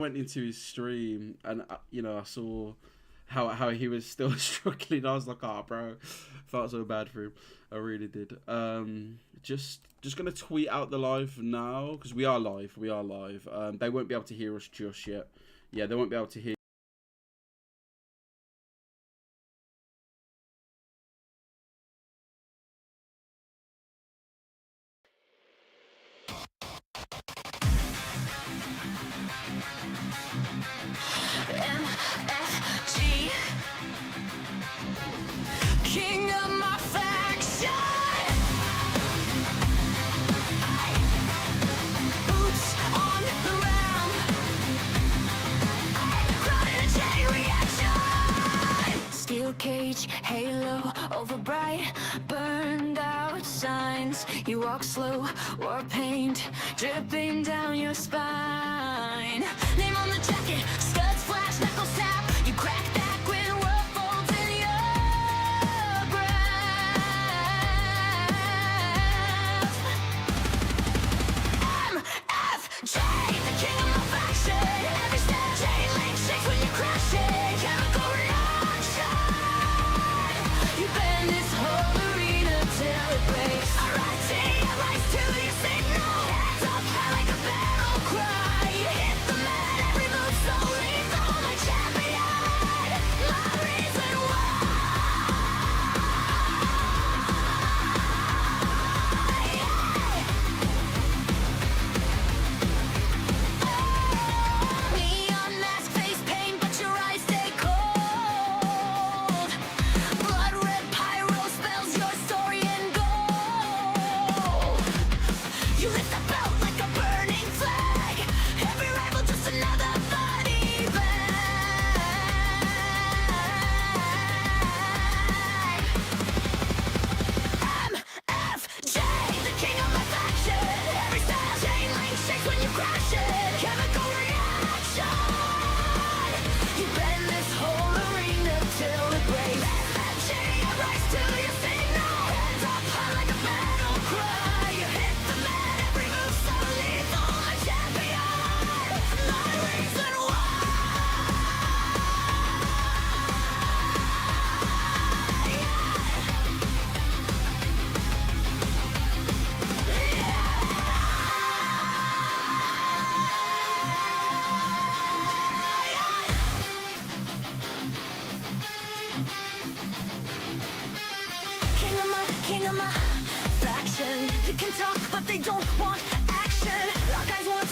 went into his stream and I saw how he was still struggling. I was like, oh, bro, felt so bad for him. I really did. Just gonna tweet out the live now because we are live. We are live. They won't be able to hear us just yet. Yeah, they won't be able to hear. MFG, king of my faction. Boots on the ground, running a chain reaction. Steel cage, halo over bright, burned out signs. You walk slow, war paint dripping down your spine. Name on the jacket, studs flash, knuckles tap. You crack that when world folds in your grasp. MFG, the king of my faction. Every step chain link shakes when you crash it. Chemical reaction. You bend this whole arena till it breaks. I rise till you say no. Hands up high like a battle cry. You hit the mat, every move so lethal. My champion, my reason why. Neon mask, face paint, but your eyes stay cold. Blood red pyro spells your story in gold. You lift the belt like a burning flag. Every rival just another body bag. MFG, the king of my faction. Every style chain link shakes when you crash it. Chemical reaction. You bend this whole arena till it breaks. MFG, I rise till you say no. Hands up high like a battle cry. You hit the mat, every move so lethal. My champion, my reason why. King of my faction. You can talk, but they don't want action. Our guys want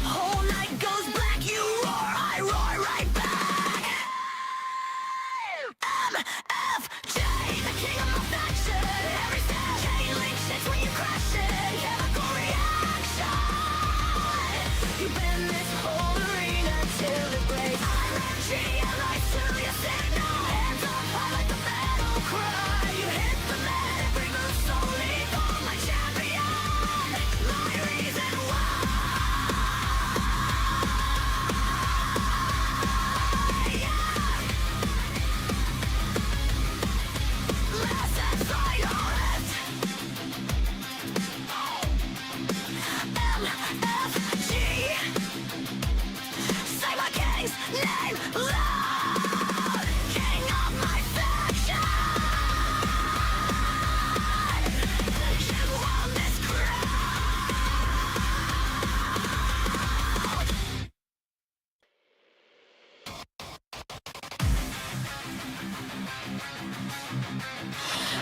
whole night goes black. You roar, I roar right back. MFG, the king of my faction. Every style chain link shakes when you crash it. Chemical reaction. You bend this whole arena till it breaks. MFG, I rise till you say no. Hands up high like a battle cry. You hit the mat, every move so lethal. My champion, my reason why. Last and silent. MFG, say my king's name loud. King of my faction. You won this crown.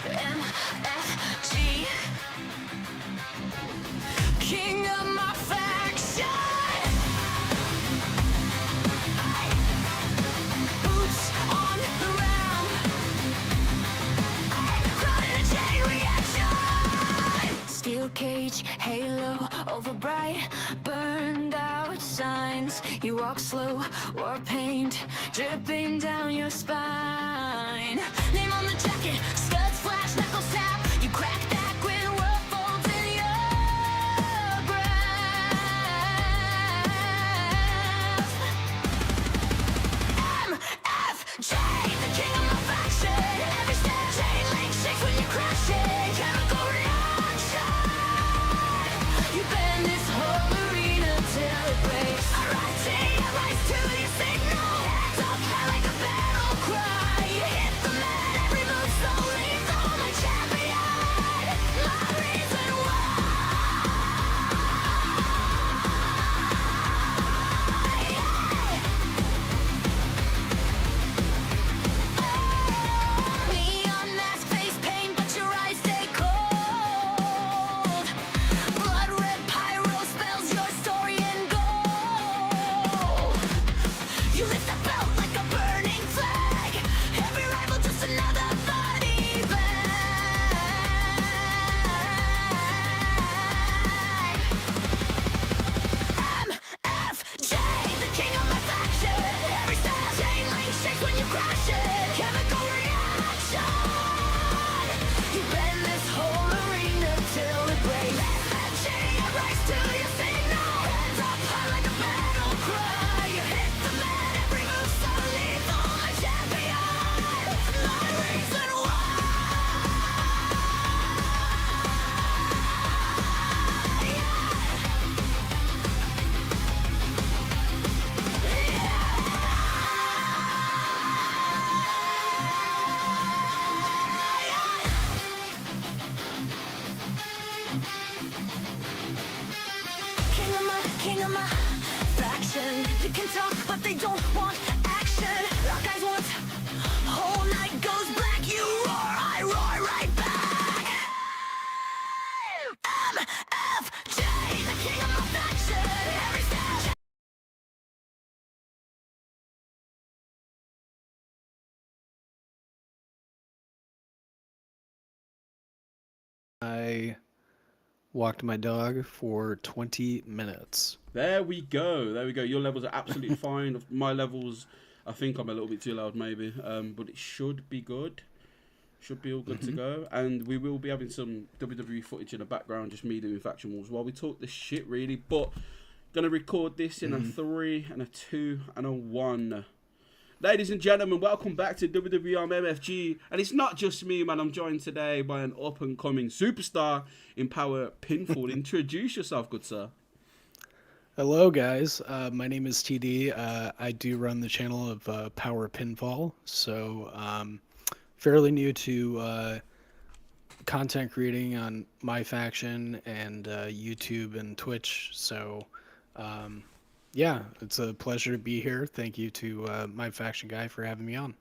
MFG, king of my faction. Boots on the ground, running a chain reaction. Steel cage, halo over bright, burned out signs. You walk slow, war paint dripping down your spine. Name on the jacket, studs flash, knuckles tap. You crack that when world folds in your grasp. MFG, the king of my faction. Every step chain link shakes when you crash it. Chemical reaction. You bend this whole arena till it breaks. I rise till You can talk, but they don't want action. Our guys want whole night goes black. You roar, I roar right back. MFJ, the king of my faction. Every step. I walked my dog for 20 minutes. There we go. There we go. Your levels are absolutely fine. My levels, I think I'm a little bit too loud, maybe. But it should be good. Should be all good to go. And we will be having some WWE footage in the background, just me doing faction wars while we talk this shit, really. But gonna record this in a 3, and a 2, and a 1. Ladies and gentlemen, welcome back to WWE. I'm MFG, and it's not just me, man. I'm joined today by an up-and-coming superstar in PowerPinfall. Introduce yourself, good sir. Hello, guys. My name is TD. I do run the channel of PowerPinfall, so fairly new to content creating on MyFaction and YouTube and Twitch. So, yeah, it's a pleasure to be here. Thank you to MyFaction guy for having me on.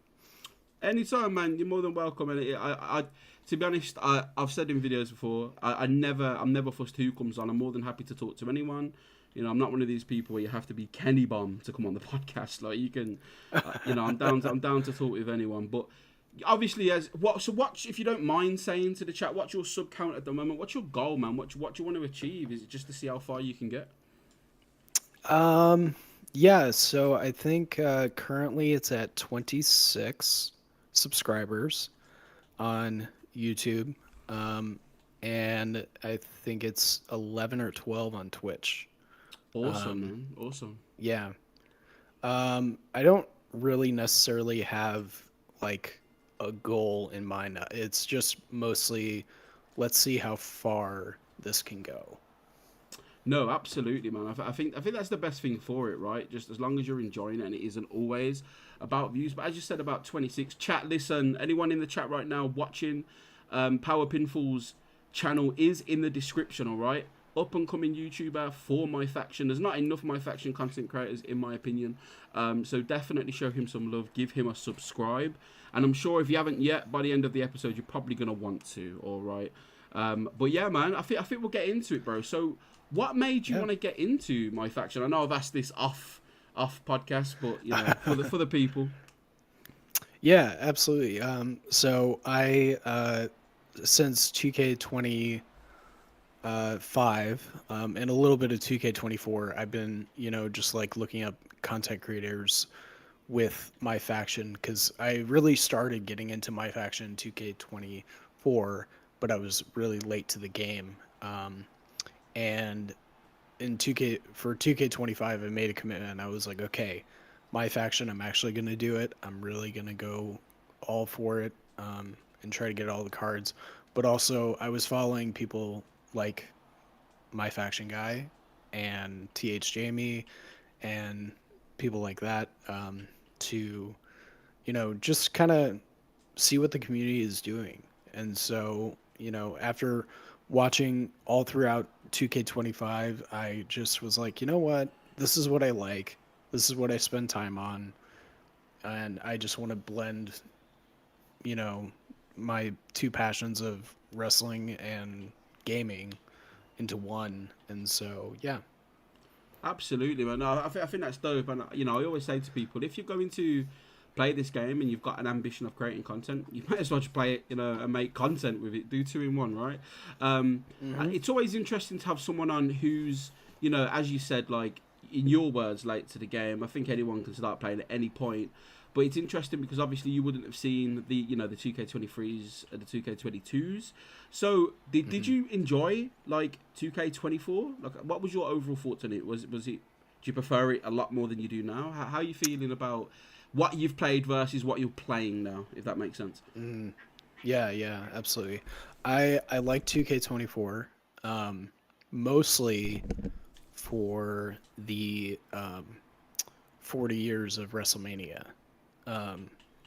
Anytime, man. You're more than welcome. And I to be honest, I've said in videos before, I'm never fussed who comes on. I'm more than happy to talk to anyone. You know, I'm not one of these people where you have to be Kenny Bomb to come on the podcast. Like, you can, you know, I'm down to talk with anyone. But obviously, what if you don't mind saying to the chat, what's your sub count at the moment? What's your goal, man? What do you want to achieve? Is it just to see how far you can get? Yeah, so I think currently it's at 26 subscribers on YouTube. And I think it's 11 or 12 on Twitch. Awesome, man. Awesome. Yeah. I don't really necessarily have like a goal in mind. It's just mostly let's see how far this can go. No, absolutely, man. I think that's the best thing for it, right? Just as long as you're enjoying it, and it isn't always about views. But as you said, about 26. Chat, listen. Anyone in the chat right now watching, PowerPinfall's channel is in the description. All right, up and coming YouTuber for MyFaction. There's not enough MyFaction content creators, in my opinion. So definitely show him some love. Give him a subscribe. And I'm sure if you haven't yet, by the end of the episode, you're probably gonna want to. All right. But yeah, man. I think we'll get into it, bro. So, what made you want to get into MyFaction? I know I've asked this off podcast, but you know, for the people. Yeah, absolutely. So I since 2K25 and a little bit of 2K24, I've been, you know, just like looking up content creators with MyFaction, because I really started getting into MyFaction in 2K24, but I was really late to the game. And in 2K25, I made a commitment. I was like, okay, MyFaction, I'm actually going to do it. I'm really going to go all for it, and try to get all the cards. But also, I was following people like MyFaction guy and TH Jamie and people like that, to, you know, just kind of see what the community is doing. And so, you know, after watching all throughout 2K25, I just was like, you know what? This is what I like. This is what I spend time on. And I just want to blend, you know, my two passions of wrestling and gaming into one. And so, yeah. Absolutely, man. No, I think that's dope. And you know, I always say to people, if you're going to play this game and you've got an ambition of creating content, you might as well just play it, you know, and make content with it. Do 2 in 1, right? It's always interesting to have someone on who's, you know, as you said, like in your words, late to the game. I think anyone can start playing at any point. But it's interesting because obviously you wouldn't have seen the, you know, the 2K23s and the 2K22s. So did you enjoy like 2K24? Like, what was your overall thoughts on it? Was it? Do you prefer it a lot more than you do now? How are you feeling about what you've played versus what you're playing now? If that makes sense. Yeah, absolutely. I like 2K24, mostly for the 40 years of WrestleMania.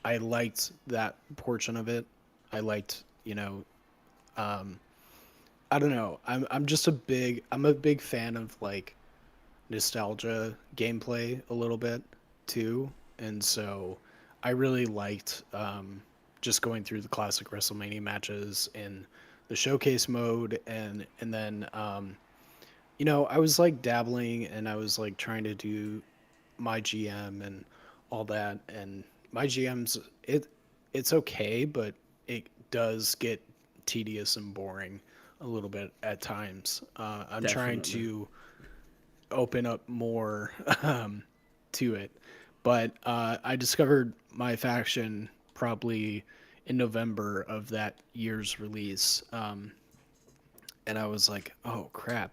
I liked that portion of it. I liked, you know, I don't know. I'm a big fan of like nostalgia gameplay a little bit too, and so I really liked just going through the classic WrestleMania matches in the showcase mode, and then I was like dabbling, and I was like trying to do my GM and all that, and my GM's it's okay, but it does get tedious and boring a little bit at times. I'm trying Definitely. to open up more to it, but I discovered my faction probably in November of that year's release, and I was like, oh crap,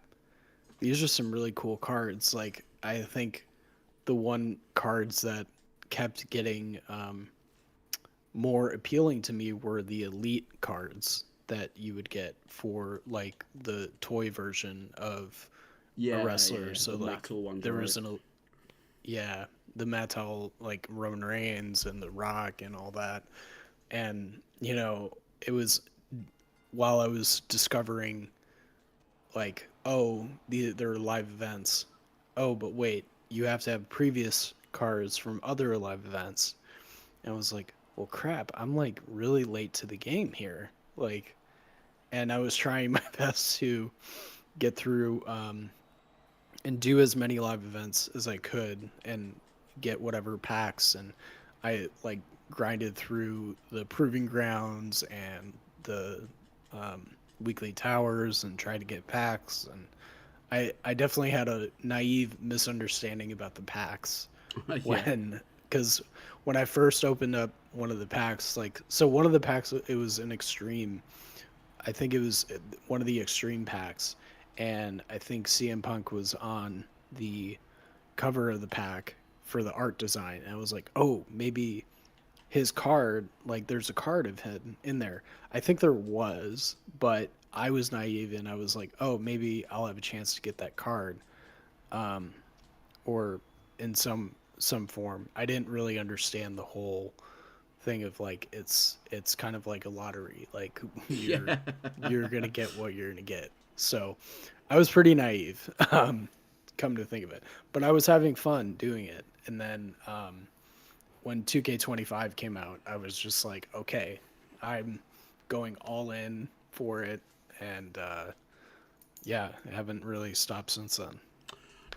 these are some really cool cards. Like I think the one cards that kept getting more appealing to me were the elite cards that you would get for like the toy version of a wrestler. Yeah. So The like metal ones, there right? was yeah, the metal like Roman Reigns and the Rock and all that. And it was while I was discovering like, oh, there are live events. Oh, but wait, you have to have previous cards from other live events. And I was like, well, crap, I'm like really late to the game here. Like, and I was trying my best to get through and do as many live events as I could and get whatever packs. And I like grinded through the proving grounds and the weekly towers and tried to get packs. And I definitely had a naive misunderstanding about the packs Yeah. because when I first opened up one of the packs, like, so one of the packs, it was an extreme. I think it was one of the extreme packs, and I think CM Punk was on the cover of the pack for the art design. And I was like, oh, maybe his card, like, there's a card of him in there. I think there was, but I was naive and I was like, oh, maybe I'll have a chance to get that card, or in some form. I didn't really understand the whole thing of like it's kind of like a lottery. Like Yeah. you're gonna get what you're gonna get. So I was pretty naive, come to think of it. But I was having fun doing it. And then when 2K25 came out, I was just like, okay, I'm going all in for it, and yeah, I haven't really stopped since then.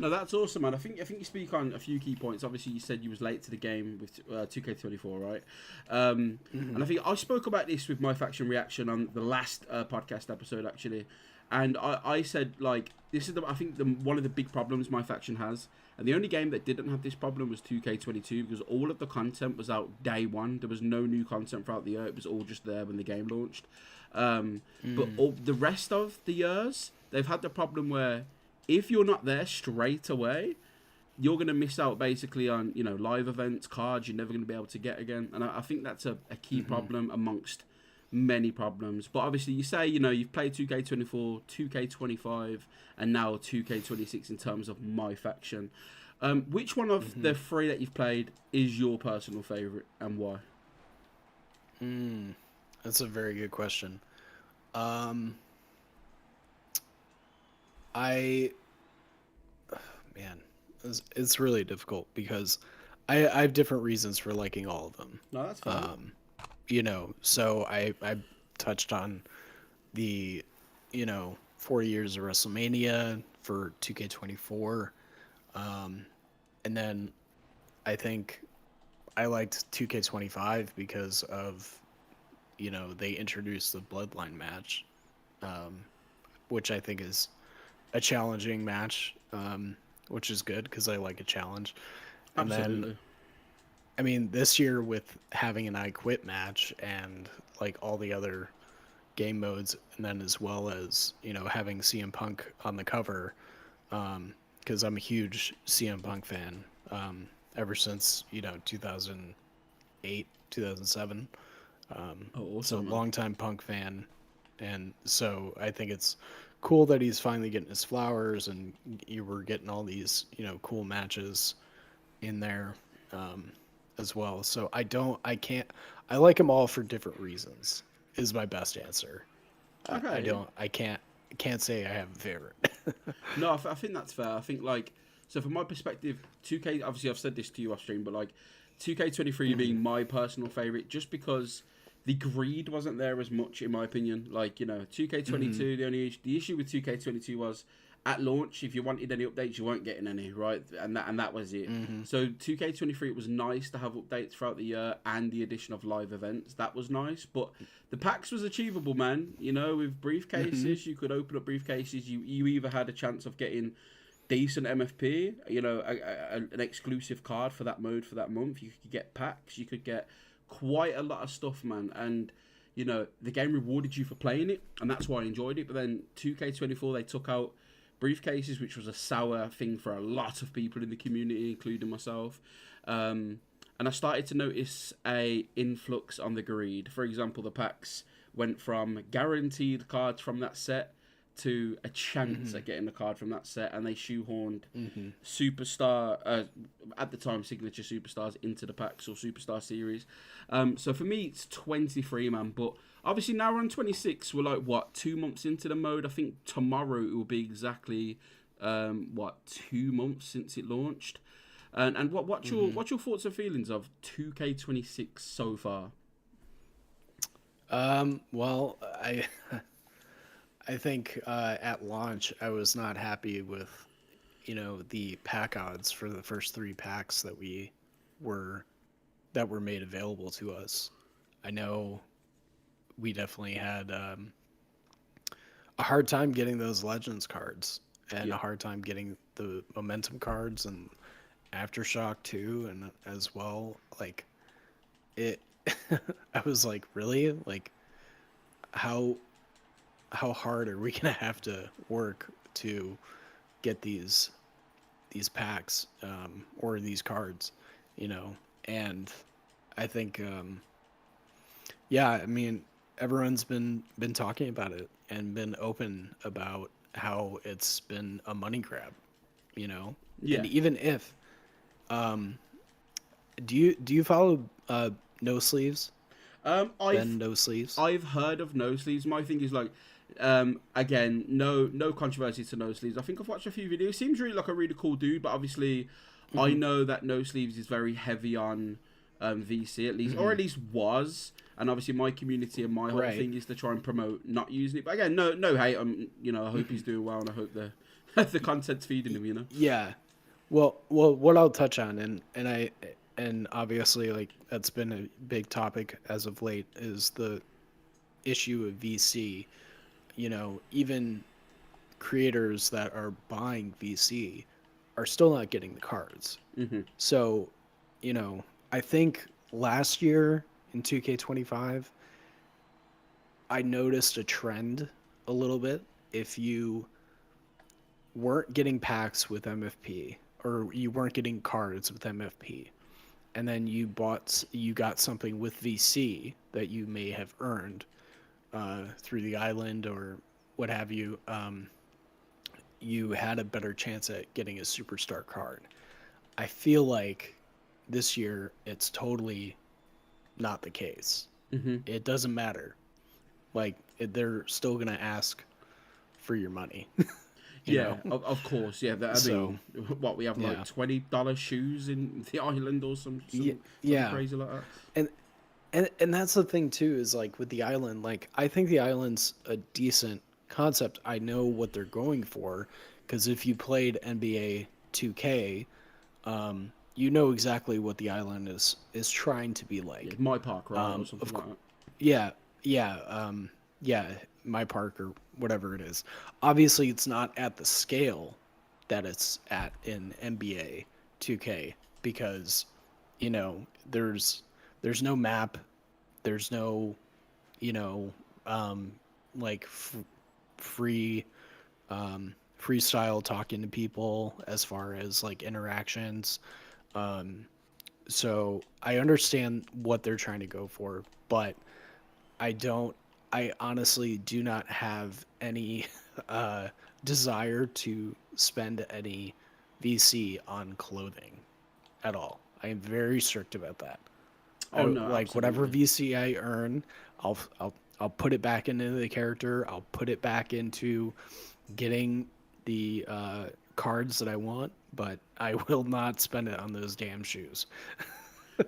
No, that's awesome, man. I think you speak on a few key points. Obviously, you said you was late to the game with 2K24, right? And I think I spoke about this with my faction reaction on the last podcast episode, actually. And I said like this is I think one of the big problems my faction has, and the only game that didn't have this problem was 2K22 because all of the content was out day one. There was no new content throughout the year. It was all just there when the game launched. But all the rest of the years, they've had the problem where if you're not there straight away, you're going to miss out basically on live events, cards you're never going to be able to get again. And I think that's a key problem amongst many problems. But obviously you say you've played 2K24, 2K25, and now 2K26 in terms of my faction. Which one of the three that you've played is your personal favorite, and why? That's a very good question. Um, I man, it's really difficult because I have different reasons for liking all of them. No, that's fine. So I touched on the 4 years of WrestleMania for 2K24, and then I think I liked 2K25 because of they introduced the Bloodline match, um, which I think is a challenging match, which is good because I like a challenge. And then, Absolutely. I mean, this year with having an I Quit match and like all the other game modes, and then as well as having CM Punk on the cover, because I'm a huge CM Punk fan, ever since 2008, 2007. Oh, So awesome, man. longtime Punk fan, and so I think it's cool that he's finally getting his flowers, and you were getting all these cool matches in there, as well. So I like them all for different reasons. Is my best answer. I Okay. don't I can't say I have a favorite. No, I think that's fair. I think like So from my perspective, 2K, obviously I've said this to you off stream, but like 2K23 being my personal favorite, just because the greed wasn't there as much, in my opinion. Like, you know, 2K22, the issue with 2K22 was at launch, if you wanted any updates, you weren't getting any, right? And that was it. So 2K23, it was nice to have updates throughout the year and the addition of live events. That was nice, but the packs was achievable, man. You know, with briefcases, you could open up briefcases. You either had a chance of getting decent MFP, you know, an exclusive card for that mode for that month. You could get packs. You could get quite a lot of stuff, man. And you know, the game rewarded you for playing it, and that's why I enjoyed it. But then 2K24, they took out briefcases, which was a sour thing for a lot of people in the community, including myself. And I started to notice a influx on the greed. For example, the packs went from guaranteed cards from that set to a chance at getting a card from that set, and they shoehorned superstar, at the time, signature superstars into the packs or superstar series. So for me, it's 23, man. But obviously now we're on 26. We're like, what, 2 months into the mode? I think tomorrow it will be exactly, 2 months since it launched. And what's your thoughts and feelings of 2K26 so far? Well, I think at launch I was not happy with, you know, the pack odds for the first 3 packs that were made available to us. I know we definitely had a hard time getting those Legends cards, and a hard time getting the Momentum cards and Aftershock too, and as well, like it. I was like, really, like how hard are we gonna have to work to get these packs or these cards, you know? And I think I mean, everyone's been talking about it and been open about how it's been a money grab, you know? And even if do you follow No Sleeves? No Sleeves. I've heard of No Sleeves. My thing is like, again, no controversy to No Sleeves. I think I've watched a few videos. Seems really like a really cool dude, but obviously, I know that No Sleeves is very heavy on VC, at least, or at least was. And obviously, my community and my whole thing is to try and promote not using it. But again, no hate. You know, I hope he's doing well, and I hope the content's feeding him. You know. Yeah. Well, what I'll touch on, and obviously, like, that's been a big topic as of late, is the issue of VC. You know, even creators that are buying VC are still not getting the cards. So, you know, I think last year in 2K25, I noticed a trend a little bit. If you weren't getting packs with MFP, or you weren't getting cards with MFP, and then you got something with VC that you may have earned through the island or what have you, you had a better chance at getting a superstar card. I feel like this year it's totally not the case. It doesn't matter. Like, they're still gonna ask for your money. Yeah, of course. Yeah, I mean, what we have like $20 shoes in the island or something crazy like that. And that's the thing too, is like with the island, like I think the island's a decent concept. I know what they're going for, because if you played NBA 2K, you know exactly what the island is trying to be like. Yeah, My Park, right? Or something like that. Yeah, My Park or whatever it is. Obviously, it's not at the scale that it's at in NBA 2K, because, you know, there's no map, there's no, you know, like freestyle talking to people as far as like interactions. So I understand what they're trying to go for, but I honestly do not have any desire to spend any VC on clothing at all. I am very strict about that. Oh, no, like absolutely. whatever VC I earn, I'll put it back into the character. I'll put it back into getting the cards that I want, but I will not spend it on those damn shoes.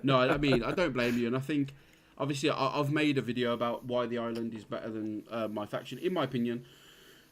No, I mean, I don't blame you, and I think obviously I've made a video about why the island is better than my faction, in my opinion.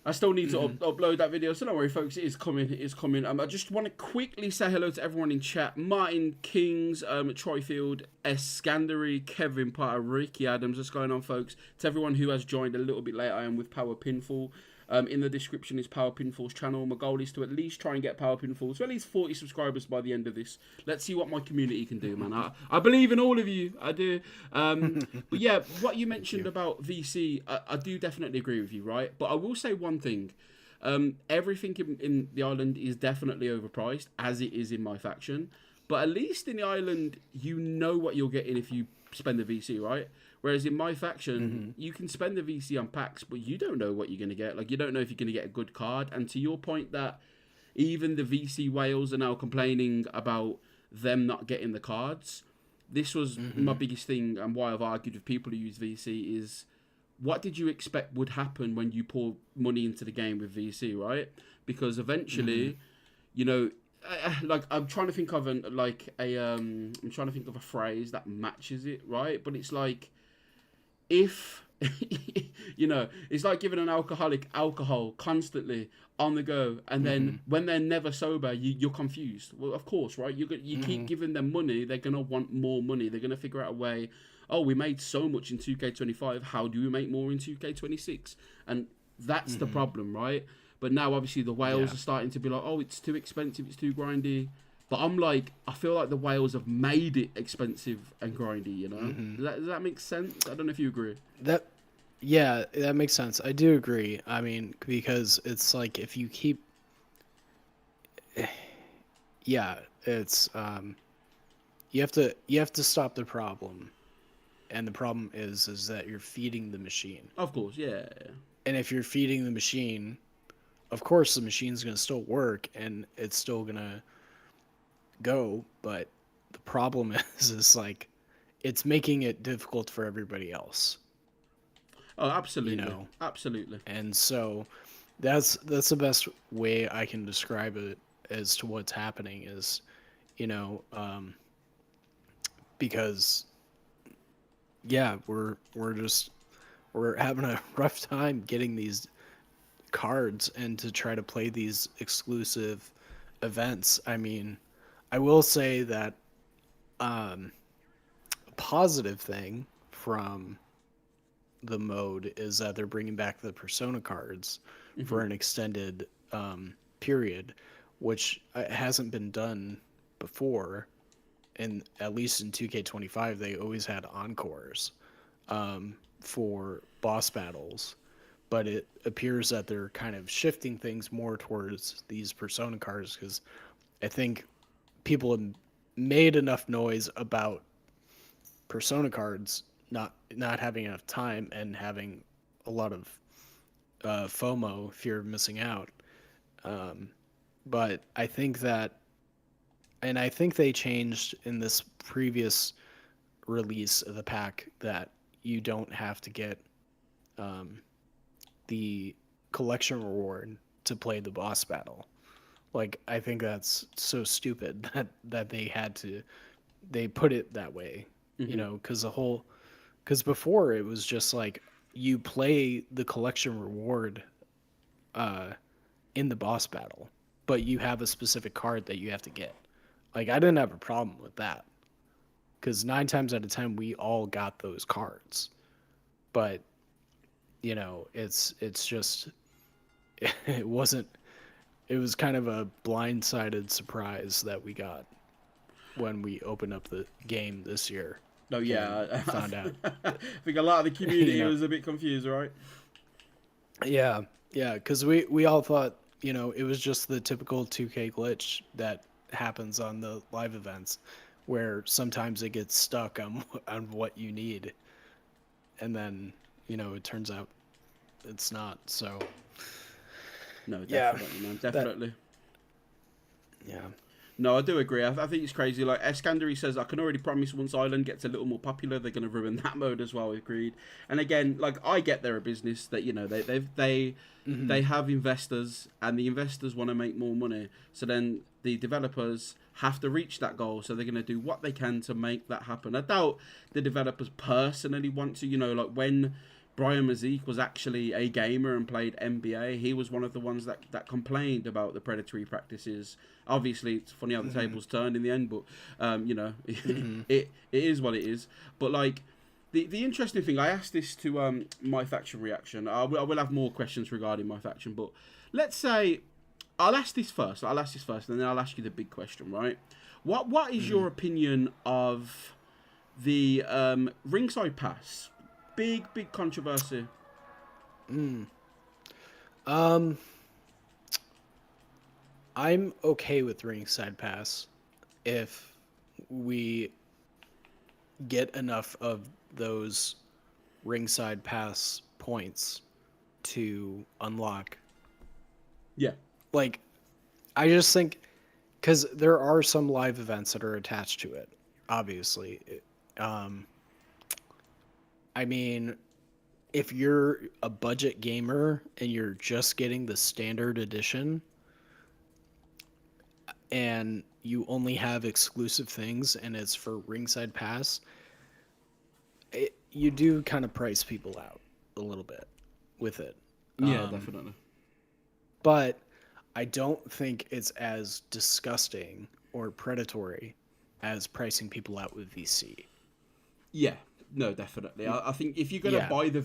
I still need to upload that video, so don't worry, folks. It is coming. It is coming. I just want to quickly say hello to everyone in chat: Martin Kings, Troyfield, S. Scandery, Kevin Potter, Ricky Adams. What's going on, folks? To everyone who has joined a little bit late, I am with PowerPinfall. In the description is PowerPinfall's channel. My goal is to at least try and get PowerPinfall to at least 40 subscribers by the end of this. Let's see what my community can do, man. I believe in all of you. I do. But yeah, what you mentioned about VC, I do definitely agree with you, right? But I will say one thing. Everything in the island is definitely overpriced, as it is in my faction. But at least in the island, you know what you're getting if you spend the VC, right? Whereas in my faction, you can spend the VC on packs, but you don't know what you're going to get. Like, you don't know if you're going to get a good card. And to your point that even the VC whales are now complaining about them not getting the cards, this was my biggest thing, and why I've argued with people who use VC is, what did you expect would happen when you pour money into the game with VC, right? Because eventually, you know, like I'm trying to think of a phrase that matches it, right? But it's like, if you know, it's like giving an alcoholic alcohol constantly on the go, and then when they're never sober, you're confused. Well, of course, right? You keep giving them money, they're gonna want more money. They're gonna figure out a way. Oh, we made so much in 2K25. How do we make more in 2K26? And that's the problem, right? But now, obviously, the whales are starting to be like, oh, it's too expensive, it's too grindy. But I'm like, I feel like the whales have made it expensive and grindy, you know? Does that make sense? I don't know if you agree. Yeah, that makes sense. I do agree. I mean, because it's like, if you keep... Yeah, it's... You have to stop the problem. And the problem is that you're feeding the machine. Of course, yeah. And if you're feeding the machine, of course the machine's going to still work, and it's still going to go, but the problem is like, it's making it difficult for everybody else. Oh, absolutely. You know? Absolutely. And so that's the best way I can describe it as to what's happening is, you know, because yeah, we're having a rough time getting these cards and to try to play these exclusive events. I mean, I will say that a positive thing from the mode is that they're bringing back the Persona cards for an extended period, which hasn't been done before. And at least in 2K25, they always had encores for boss battles. But it appears that they're kind of shifting things more towards these Persona cards, because I think people have made enough noise about Persona cards not having enough time and having a lot of FOMO, fear of missing out. But I think that, and I think they changed in this previous release of the pack that you don't have to get the collection reward to play the boss battle. Like, I think that's so stupid that they put it that way, you know, because before it was just like, you play the collection reward in the boss battle, but you have a specific card that you have to get. Like, I didn't have a problem with that, because 9 times out of 10 we all got those cards. But you know, it's just it wasn't. It was kind of a blindsided surprise that we got when we opened up the game this year. No, yeah, found out. I think a lot of the community You know. was a bit confused, right? Yeah, because we all thought, you know, it was just the typical 2K glitch that happens on the live events, where sometimes it gets stuck on what you need, and then, you know, it turns out it's not. So no, definitely, man, definitely. Yeah. No, I do agree. I think it's crazy. Like Escandary says, I can already promise once Island gets a little more popular, they're going to ruin that mode as well. Agreed. And again, like I get they're a business that they have investors, and the investors want to make more money. So then the developers have to reach that goal. So they're going to do what they can to make that happen. I doubt the developers personally want to. Like when Brian Mazik was actually a gamer and played NBA, he was one of the ones that complained about the predatory practices. Obviously, it's funny how the tables turned in the end, but it is what it is. But like the interesting thing, I asked this to MyFaction reaction. I will have more questions regarding MyFaction, but let's say I'll ask this first, and then I'll ask you the big question, right? What is your opinion of the Ringside Pass? Big controversy. I'm okay with Ringside Pass if we get enough of those Ringside Pass points to unlock. Yeah. Like, I just think, because there are some live events that are attached to it, obviously. I mean, if you're a budget gamer and you're just getting the standard edition and you only have exclusive things and it's for Ringside Pass, you do kind of price people out a little bit with it. Yeah, definitely. But I don't think it's as disgusting or predatory as pricing people out with VC. Yeah. No, definitely. I think if you're gonna buy not the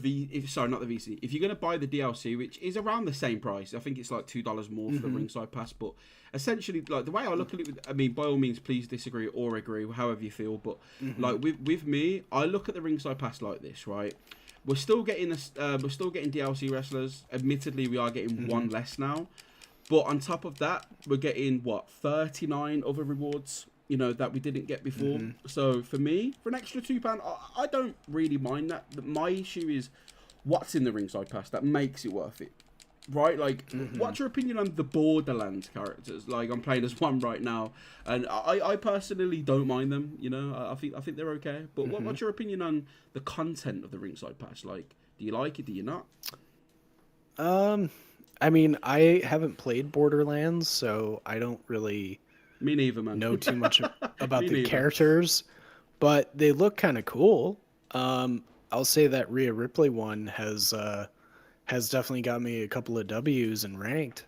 VC, if you're gonna buy the DLC, which is around the same price, I think it's like $2 more for the Ringside Pass. But essentially, like the way I look at it, I mean, by all means, please disagree or agree, however you feel. But like with me, I look at the Ringside Pass like this, right? We're still getting DLC wrestlers. Admittedly, we are getting one less now, but on top of that, we're getting 39 other rewards. That we didn't get before. So for me, for an extra £2, I don't really mind that. My issue is what's in the Ringside Pass that makes it worth it, right? Like, what's your opinion on the Borderlands characters? Like, I'm playing as one right now, and I personally don't mind them. I think they're okay. But what's your opinion on the content of the Ringside Pass? Like, do you like it? Do you not? I mean, I haven't played Borderlands, so I don't really Me neither, man. know too much about the characters, but they look kind of cool. I'll say that Rhea Ripley one has definitely got me a couple of W's and ranked.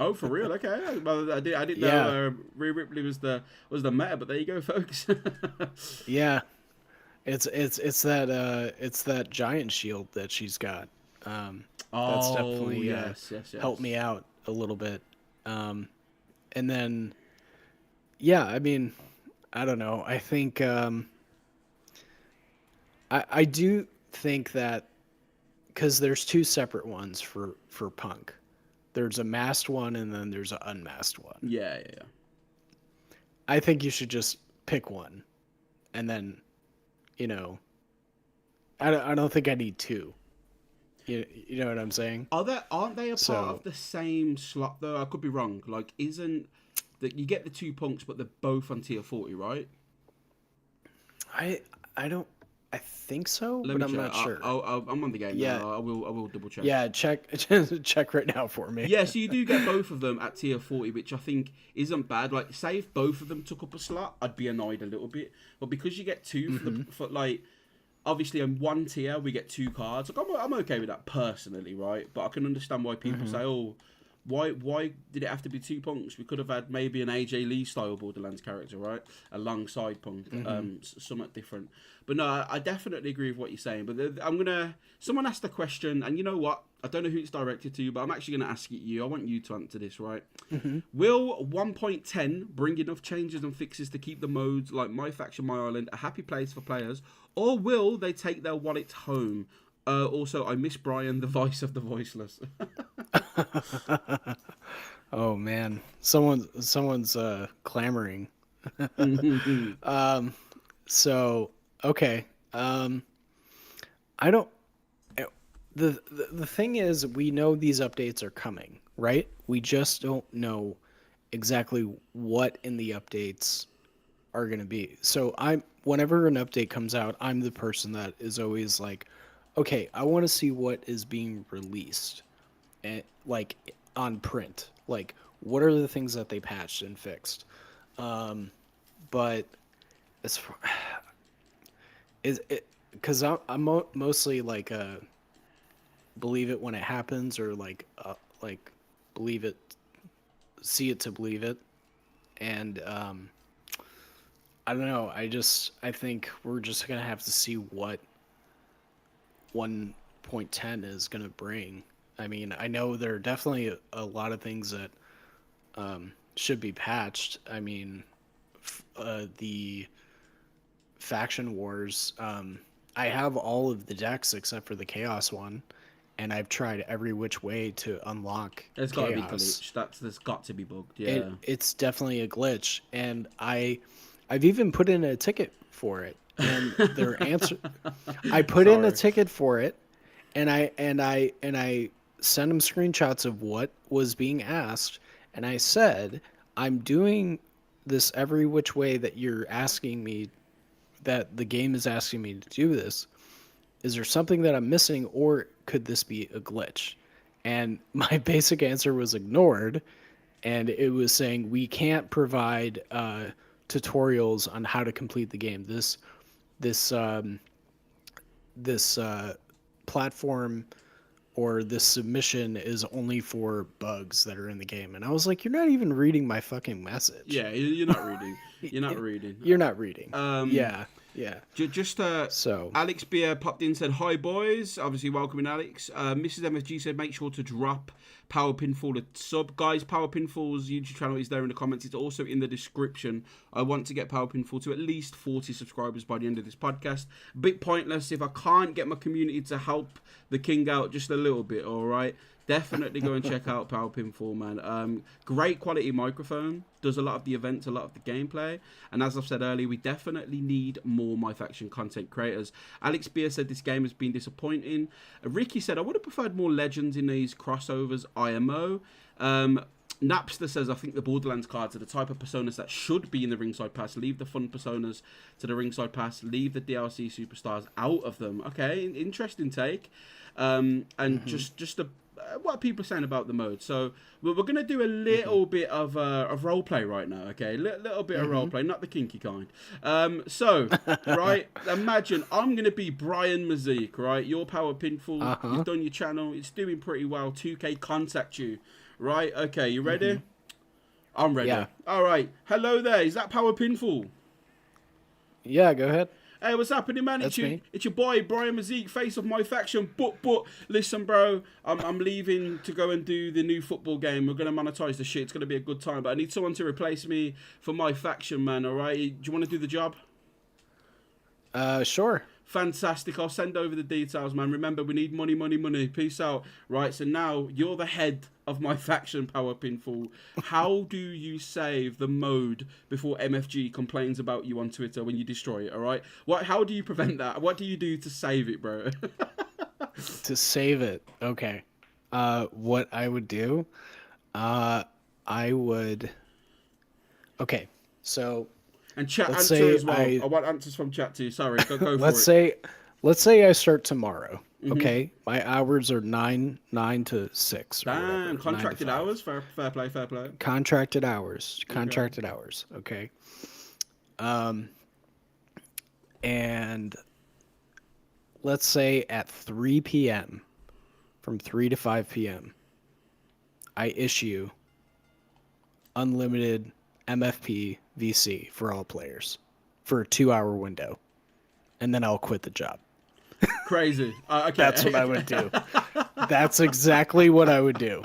Oh, for real? Okay. Well, I didn't know Rhea Ripley was the meta, but there you go, folks. Yeah, it's that giant shield that she's got. That's definitely yes. helped me out a little bit. And then. Yeah, I mean, I don't know. I think I do think that because there's two separate ones for Punk. There's a masked one and then there's an unmasked one. Yeah. I think you should just pick one, and then, I don't think I need two. You know what I'm saying? Aren't they a part of the same slot though? I could be wrong. Like, isn't that you get the two punks, but they're both on tier 40, right? I think so, Let but me I'm check. not sure. I'm on the game. Yeah. Now. I will double check. Yeah, check right now for me. Yeah, so you do get both of them at tier 40, which I think isn't bad. Like, say if both of them took up a slot, I'd be annoyed a little bit. But because you get two for like, obviously in one tier we get two cards. Like, I'm okay with that personally, right? But I can understand why people say, oh, why did it have to be two punks? We could have had maybe an AJ Lee style Borderlands character, right, alongside Punk, somewhat different. But no, I definitely agree with what you're saying. But someone asked a question, and you know what? I don't know who it's directed to, but I'm actually gonna ask it you. I want you to answer this, right? Will 1.10 bring enough changes and fixes to keep the modes like MyFaction, My Island a happy place for players, or will they take their wallets home? Also, I miss Brian, the voice of the voiceless. Oh man, someone's clamoring. So okay. I don't. The thing is, we know these updates are coming, right? We just don't know exactly what in the updates are going to be. So whenever an update comes out, I'm the person that is always like, okay, I want to see what is being released, and like on print. Like, what are the things that they patched and fixed? But as far is it, because I'm mostly like believe it when it happens, or like believe it, see it to believe it, and I don't know. I think we're just gonna have to see what 1.10 is gonna bring. I mean, I know there are definitely a lot of things that should be patched. I mean, the faction wars. I have all of the decks except for the chaos one, and I've tried every which way to unlock There's got to be chaos. glitch. There's got to be bugged. Yeah. It's definitely a glitch, and I've even put in a ticket for it, and their answer. I put in a ticket for it, and I sent them screenshots of what was being asked, and I said, I'm doing this every which way that you're asking me, that the game is asking me to do this. Is there something that I'm missing, or could this be a glitch? And my basic answer was ignored, and it was saying we can't provide tutorials on how to complete the game. This platform, or this submission, is only for bugs that are in the game. And I was like, you're not even reading my fucking message. Yeah, you're not reading. You're not reading. You're not reading. Yeah. Just So Alex Beer popped in, said hi boys. Obviously welcoming Alex. Mrs. MFG said make sure to drop PowerPinfall a sub. Guys, PowerPinfall's YouTube channel is there in the comments. It's also in the description. I want to get PowerPinfall to at least 40 subscribers by the end of this podcast. A bit pointless if I can't get my community to help the king out just a little bit, alright? Definitely go and check out PowerPinfall, man. Great quality microphone. Does a lot of the events, a lot of the gameplay. And as I've said earlier, we definitely need more MyFaction content creators. Alex Beer said this game has been disappointing. Ricky said, I would have preferred more legends in these crossovers IMO. Napster says, I think the Borderlands cards are the type of personas that should be in the Ringside Pass. Leave the fun personas to the Ringside Pass. Leave the DLC superstars out of them. Okay, interesting take. Just what are people saying about the mode? So we're going to do a little bit of role play right now, okay? Little bit of role play, not the kinky kind. Right, imagine I'm going to be Brian Mazik, right? Your PowerPinfall, you've done your channel, it's doing pretty well. 2K contact you, right? Okay, you ready? I'm ready. Yeah. All right. Hello there. Is that PowerPinfall? yeah, go ahead. Hey, what's happening, man? That's me. It's your boy Brian Mazik, face of MyFaction. But listen, bro, I'm leaving to go and do the new football game. We're gonna monetize the shit. It's gonna be a good time. But I need someone to replace me for MyFaction, man. All right? Do you want to do the job? Sure. Fantastic. I'll send over the details, man. Remember, we need money, money, money. Peace out. Right, so now you're the head of MyFaction, PowerPinfall. How do you save the mode before MFG complains about you on Twitter when you destroy it, all right? How do you prevent that? What do you do to save it, bro? To save it. Okay. What I would do, I would... Okay, so... And chat Let's answer say as well. I want answers from chat too. Sorry, go for it. Let's say I start tomorrow. Okay, my hours are 9 to 6. Or Damn, whatever, contracted 9 to 5. hours. Fair play. Contracted hours. Okay. And let's say at 3 p.m., from 3 to 5 p.m., I issue unlimited MFP VC for all players for a 2-hour window, and then I'll quit the job. Crazy. Okay. That's what I would do. That's exactly what I would do.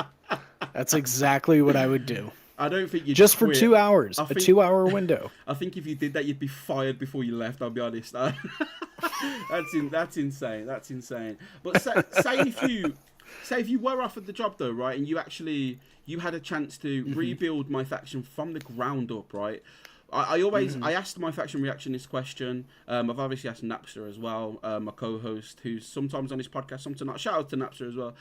I don't think you just for 2 hours, a 2-hour window. I think if you did that, you'd be fired before you left. I'll be honest. That's insane. That's insane. But say if you were offered the job though, right, and you had a chance to rebuild MyFaction from the ground up, right? I always I asked MyFaction Reaction this question. I've obviously asked Napster as well, my co-host, who's sometimes on his podcast, sometimes not. Shout out to Napster as well.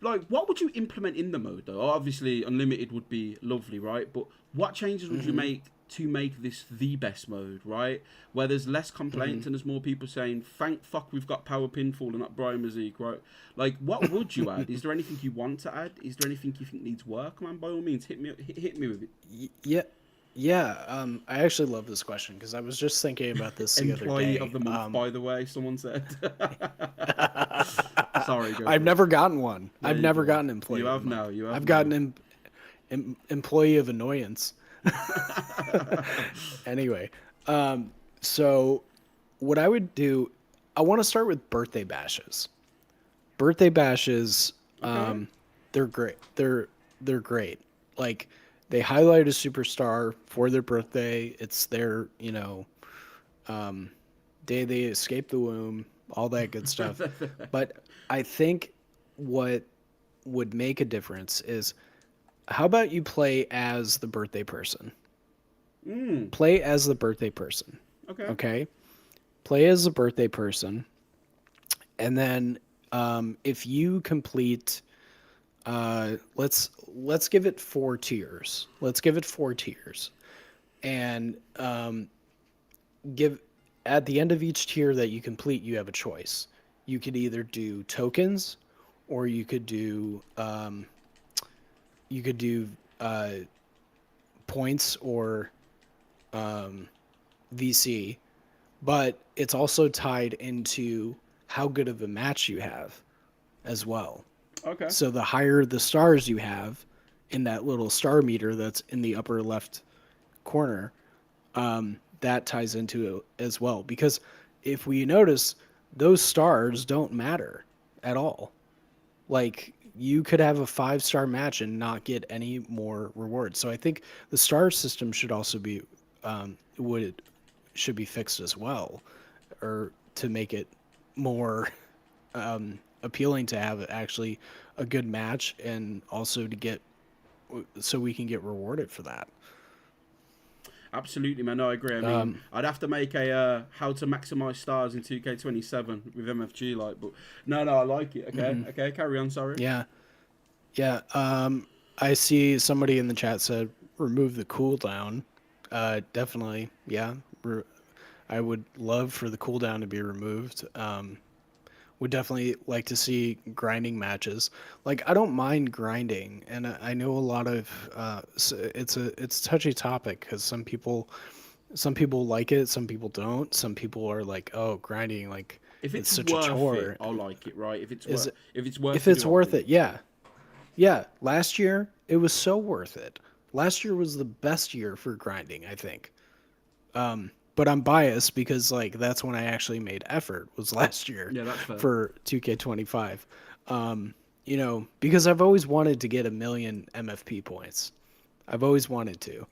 like, what would you implement in the mode though? Obviously, unlimited would be lovely, right? But what changes would you make to make this the best mode, right? Where there's less complaints and there's more people saying, "Thank fuck we've got PowerPinfall and not Brian Mazik," right? Like, what would you add? Is there anything you want to add? Is there anything you think needs work, man? By all means, hit me with it. Yeah. I actually love this question because I was just thinking about this the other day. Employee of the month, by the way, someone said. Sorry, I've never gotten one. I've never gotten employee. You have now. You have. I've gotten employee of annoyance. Anyway, so what I would do, I want to start with birthday bashes. Birthday bashes, they're great. They're great. Like, they highlight a superstar for their birthday. It's their, day they escape the womb, all that good stuff. But I think what would make a difference is, how about you play as the birthday person? Play as the birthday person. Okay? Play as the birthday person. And then if you complete, let's give it 4 tiers. Let's give it 4 tiers. And at the end of each tier that you complete, you have a choice. You could either do tokens, or you could do points or VC, but it's also tied into how good of a match you have as well. Okay. So the higher the stars you have in that little star meter that's in the upper left corner, that ties into it as well. Because if we notice, those stars don't matter at all. Like, you could have a 5-star match and not get any more rewards. So I think the star system should also be should be fixed as well, or to make it more appealing to have actually a good match, and also so we can get rewarded for that. Absolutely, man. No, I agree. I mean, I'd have to make a how to maximize stars in 2K27 with MFG, like, but no, I like it. Okay, okay, carry on. Sorry. Yeah. I see somebody in the chat said remove the cooldown. Definitely, yeah. I would love for the cooldown to be removed. Would definitely like to see grinding matches. Like, I don't mind grinding, and I know a lot of it's a touchy topic because some people like it, some people don't. Some people are like, oh, grinding, like, if it's such a chore. I'll like it, right? If it's worth it, yeah. Last year it was so worth it. Last year was the best year for grinding, I think. But I'm biased because, like, that's when I actually made effort, was last year. Yeah, that's fair. For 2K25. Because I've always wanted to get 1 million MFP points. I've always wanted to.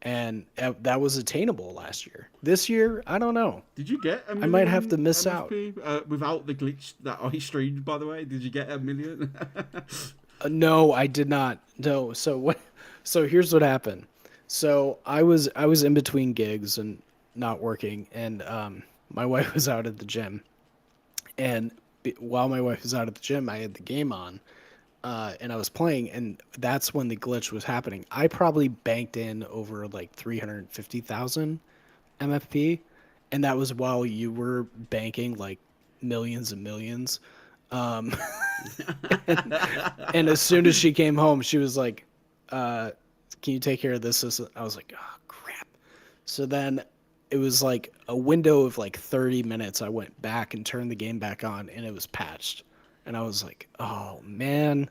And that was attainable last year. This year, I don't know. Did you get 1 million? I might have to miss MFP? Without the glitch that I streamed, by the way. Did you get 1 million? No, I did not. No. So here's what happened. So I was in between gigs and not working, and my wife was out at the gym, and while my wife was out at the gym, I had the game on, and I was playing, and that's when the glitch was happening. I probably banked in over like 350,000 MFP, and that was while you were banking like millions and millions. And as soon as she came home, she was like, can you take care of this? I was like, oh crap. So then it was like a window of like 30 minutes. I went back and turned the game back on, and it was patched. And I was like, oh man,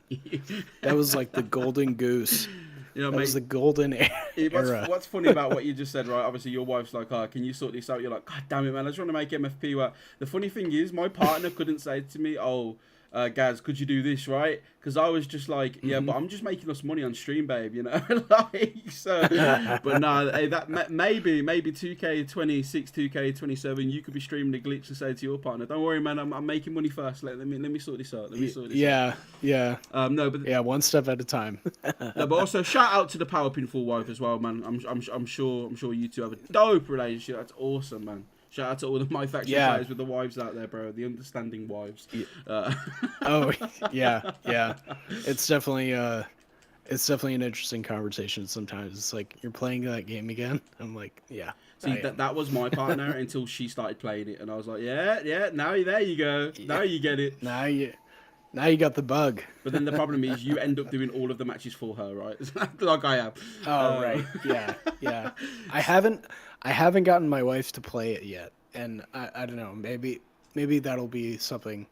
that was like the golden goose. That was the golden era. What's funny about what you just said, right? Obviously, your wife's like, oh, can you sort this out? You're like, God damn it, man. I just want to make MFP work. The funny thing is, my partner couldn't say to me, oh, Gaz, could you do this, right? Because I was just like, yeah, but I'm just making us money on stream, babe, like, so. But no, hey, that maybe 2K26, 2K27, you could be streaming the glitch and say to your partner, don't worry, man, I'm making money first. Let me sort this out. Yeah. No, but yeah, one step at a time. No, but also shout out to the PowerPinfall wife as well, man. I'm sure you two have a dope relationship. That's awesome, man. Shout out to all the MyFaction players with the wives out there, bro. The understanding wives. Yeah. Oh, yeah. It's definitely an interesting conversation sometimes. It's like, you're playing that game again? I'm like, yeah. See, that was my partner until she started playing it, and I was like, yeah, now there you go. Now you get it. Now you got the bug. But then the problem is you end up doing all of the matches for her, right? Like I have. Oh, right. Yeah. I haven't gotten my wife to play it yet. And I don't know, maybe that'll be something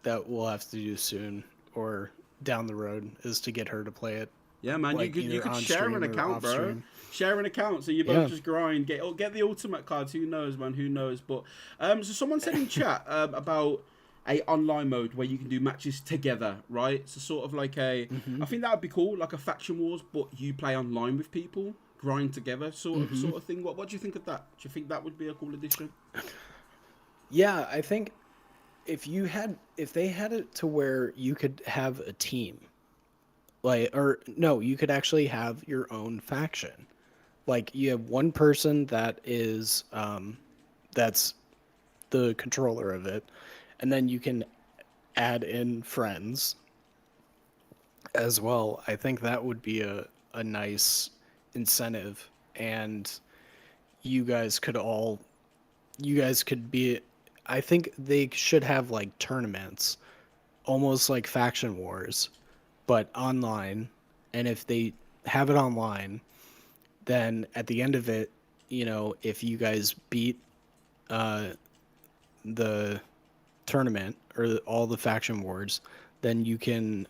that we'll have to do soon or down the road, is to get her to play it. Yeah, man, like, you could share an account, bro. Share an account so you both just grind, get the ultimate cards. Who knows, man? Who knows? But so someone said in chat about a online mode where you can do matches together, right? So sort of like I think that would be cool, like a faction wars, but you play online with people, grind together, sort of thing. What do you think of that? Do you think that would be a cool addition? Yeah, I think if they had it to where you could have a team, you could actually have your own faction. Like, you have one person that is that's the controller of it, and then you can add in friends as well. I think that would be a nice incentive, and you guys could be, I think they should have like tournaments, almost like faction wars, but online. And if they have it online, then at the end of it, if you guys beat the tournament or all the faction wars, then you can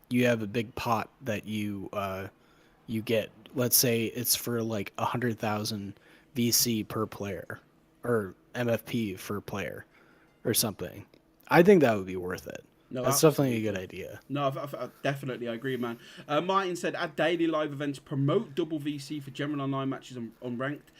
you have a big pot that you get. Let's say it's for like 100,000 VC per player, or MFP for player, or something. I think that would be worth it. No, that's definitely a good idea. No, definitely, I agree, man. Martin said, add daily live events, promote double VC for general online matches on ranked.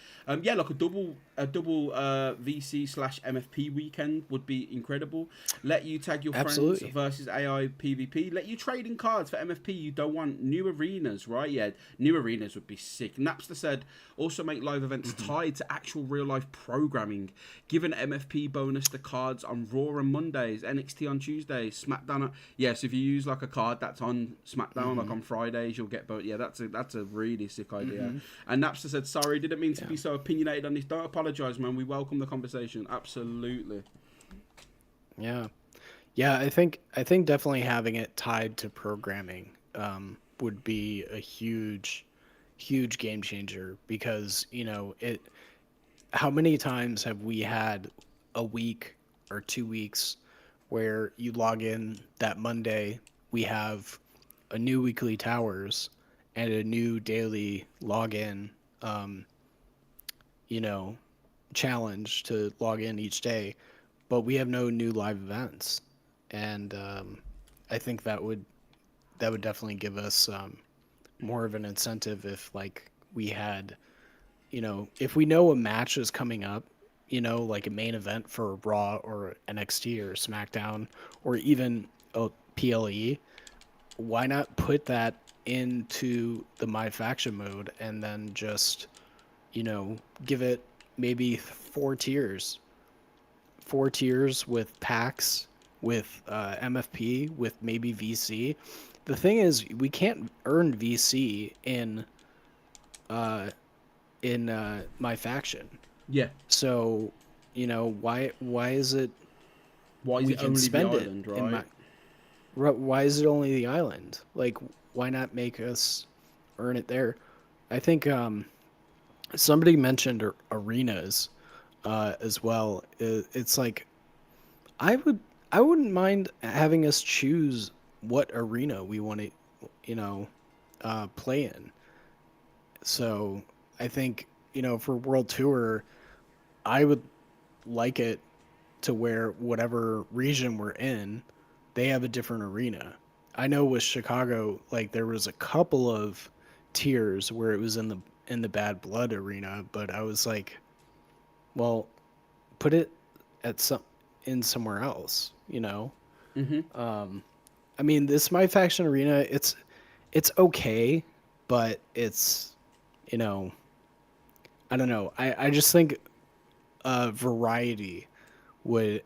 Yeah, like a double VC/MFP weekend would be incredible. Let you tag your friends versus AI PvP. Let you trade in cards for MFP you don't want. New arenas, right? Yeah, new arenas would be sick. Napster said, also make live events tied to actual real life programming. Give an MFP bonus to cards on Raw on Mondays, NXT on Tuesdays, SmackDown. Yes, if you use like a card that's on SmackDown, like on Fridays, you'll get. But yeah, that's a really sick idea. And Napster said, sorry, didn't mean to be so opinionated on this. Don't apologize, man. We welcome the conversation. Absolutely. Yeah. I think definitely having it tied to programming would be a huge game changer, because how many times have we had a week or 2 weeks where you log in that Monday, we have a new weekly towers and a new daily login challenge to log in each day, but we have no new live events. And I think that would definitely give us more of an incentive if like we had, if we know a match is coming up, like a main event for Raw or NXT or SmackDown or even a PLE, why not put that into the MyFaction mode and then just, give it maybe 4 tiers with packs, with MFP, with maybe VC. The thing is, we can't earn VC in MyFaction. Yeah. So, why is it? Why is it only the island, right? Why is it only the island? Like, why not make us earn it there? I think somebody mentioned arenas as well. It's like, I wouldn't mind having us choose what arena we want to, play in. So I think, for World Tour, I would like it to where whatever region we're in, they have a different arena. I know with Chicago, like there was a couple of tiers where it was in the Bad Blood arena, but I was like, well, put it in somewhere else, I mean, this MyFaction arena, it's okay, but it's, I don't know. I just think variety would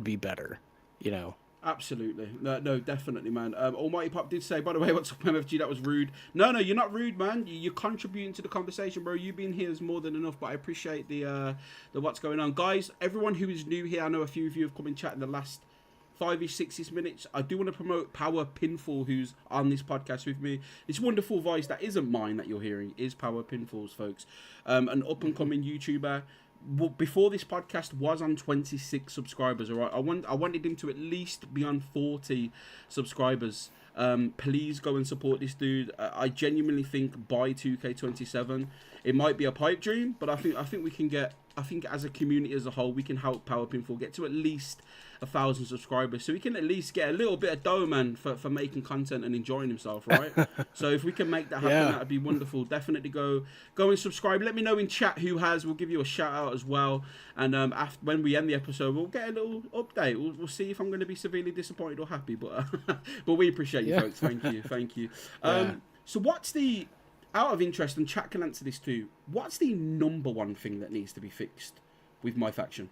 be better, you know. Absolutely. No, no, definitely, man. Almighty Pop did say, by the way, what's up, MFG? That was rude. No, no, you're not rude, man. You're contributing to the conversation, bro. You being here is more than enough, but I appreciate the what's going on. Guys, everyone who is new here, I know a few of you have come and chat in the last 5-ish, 6-ish minutes. I do want to promote PowerPinfall, who's on this podcast with me. This wonderful voice that isn't mine that you're hearing is PowerPinfall's, folks. An up-and-coming YouTuber. Before this podcast was on 26 subscribers, all right? I wanted him to at least be on 40 subscribers. Please go and support this dude. I genuinely think by 2K27 it might be a pipe dream, but I think we can get, I think as a community as a whole, we can help PowerPinfall get to at least 1,000 subscribers, so we can at least get a little bit of dough, man, for making content and enjoying himself, right? So if we can make that happen, that'd be wonderful. Definitely go and subscribe. Let me know in chat who has. We'll give you a shout out as well. And after, when we end the episode, we'll get a little update. We'll see if I'm going to be severely disappointed or happy. But but we appreciate you, folks. Thank you. So what's the, out of interest, and chat can answer this too, what's the number one thing that needs to be fixed with MyFaction?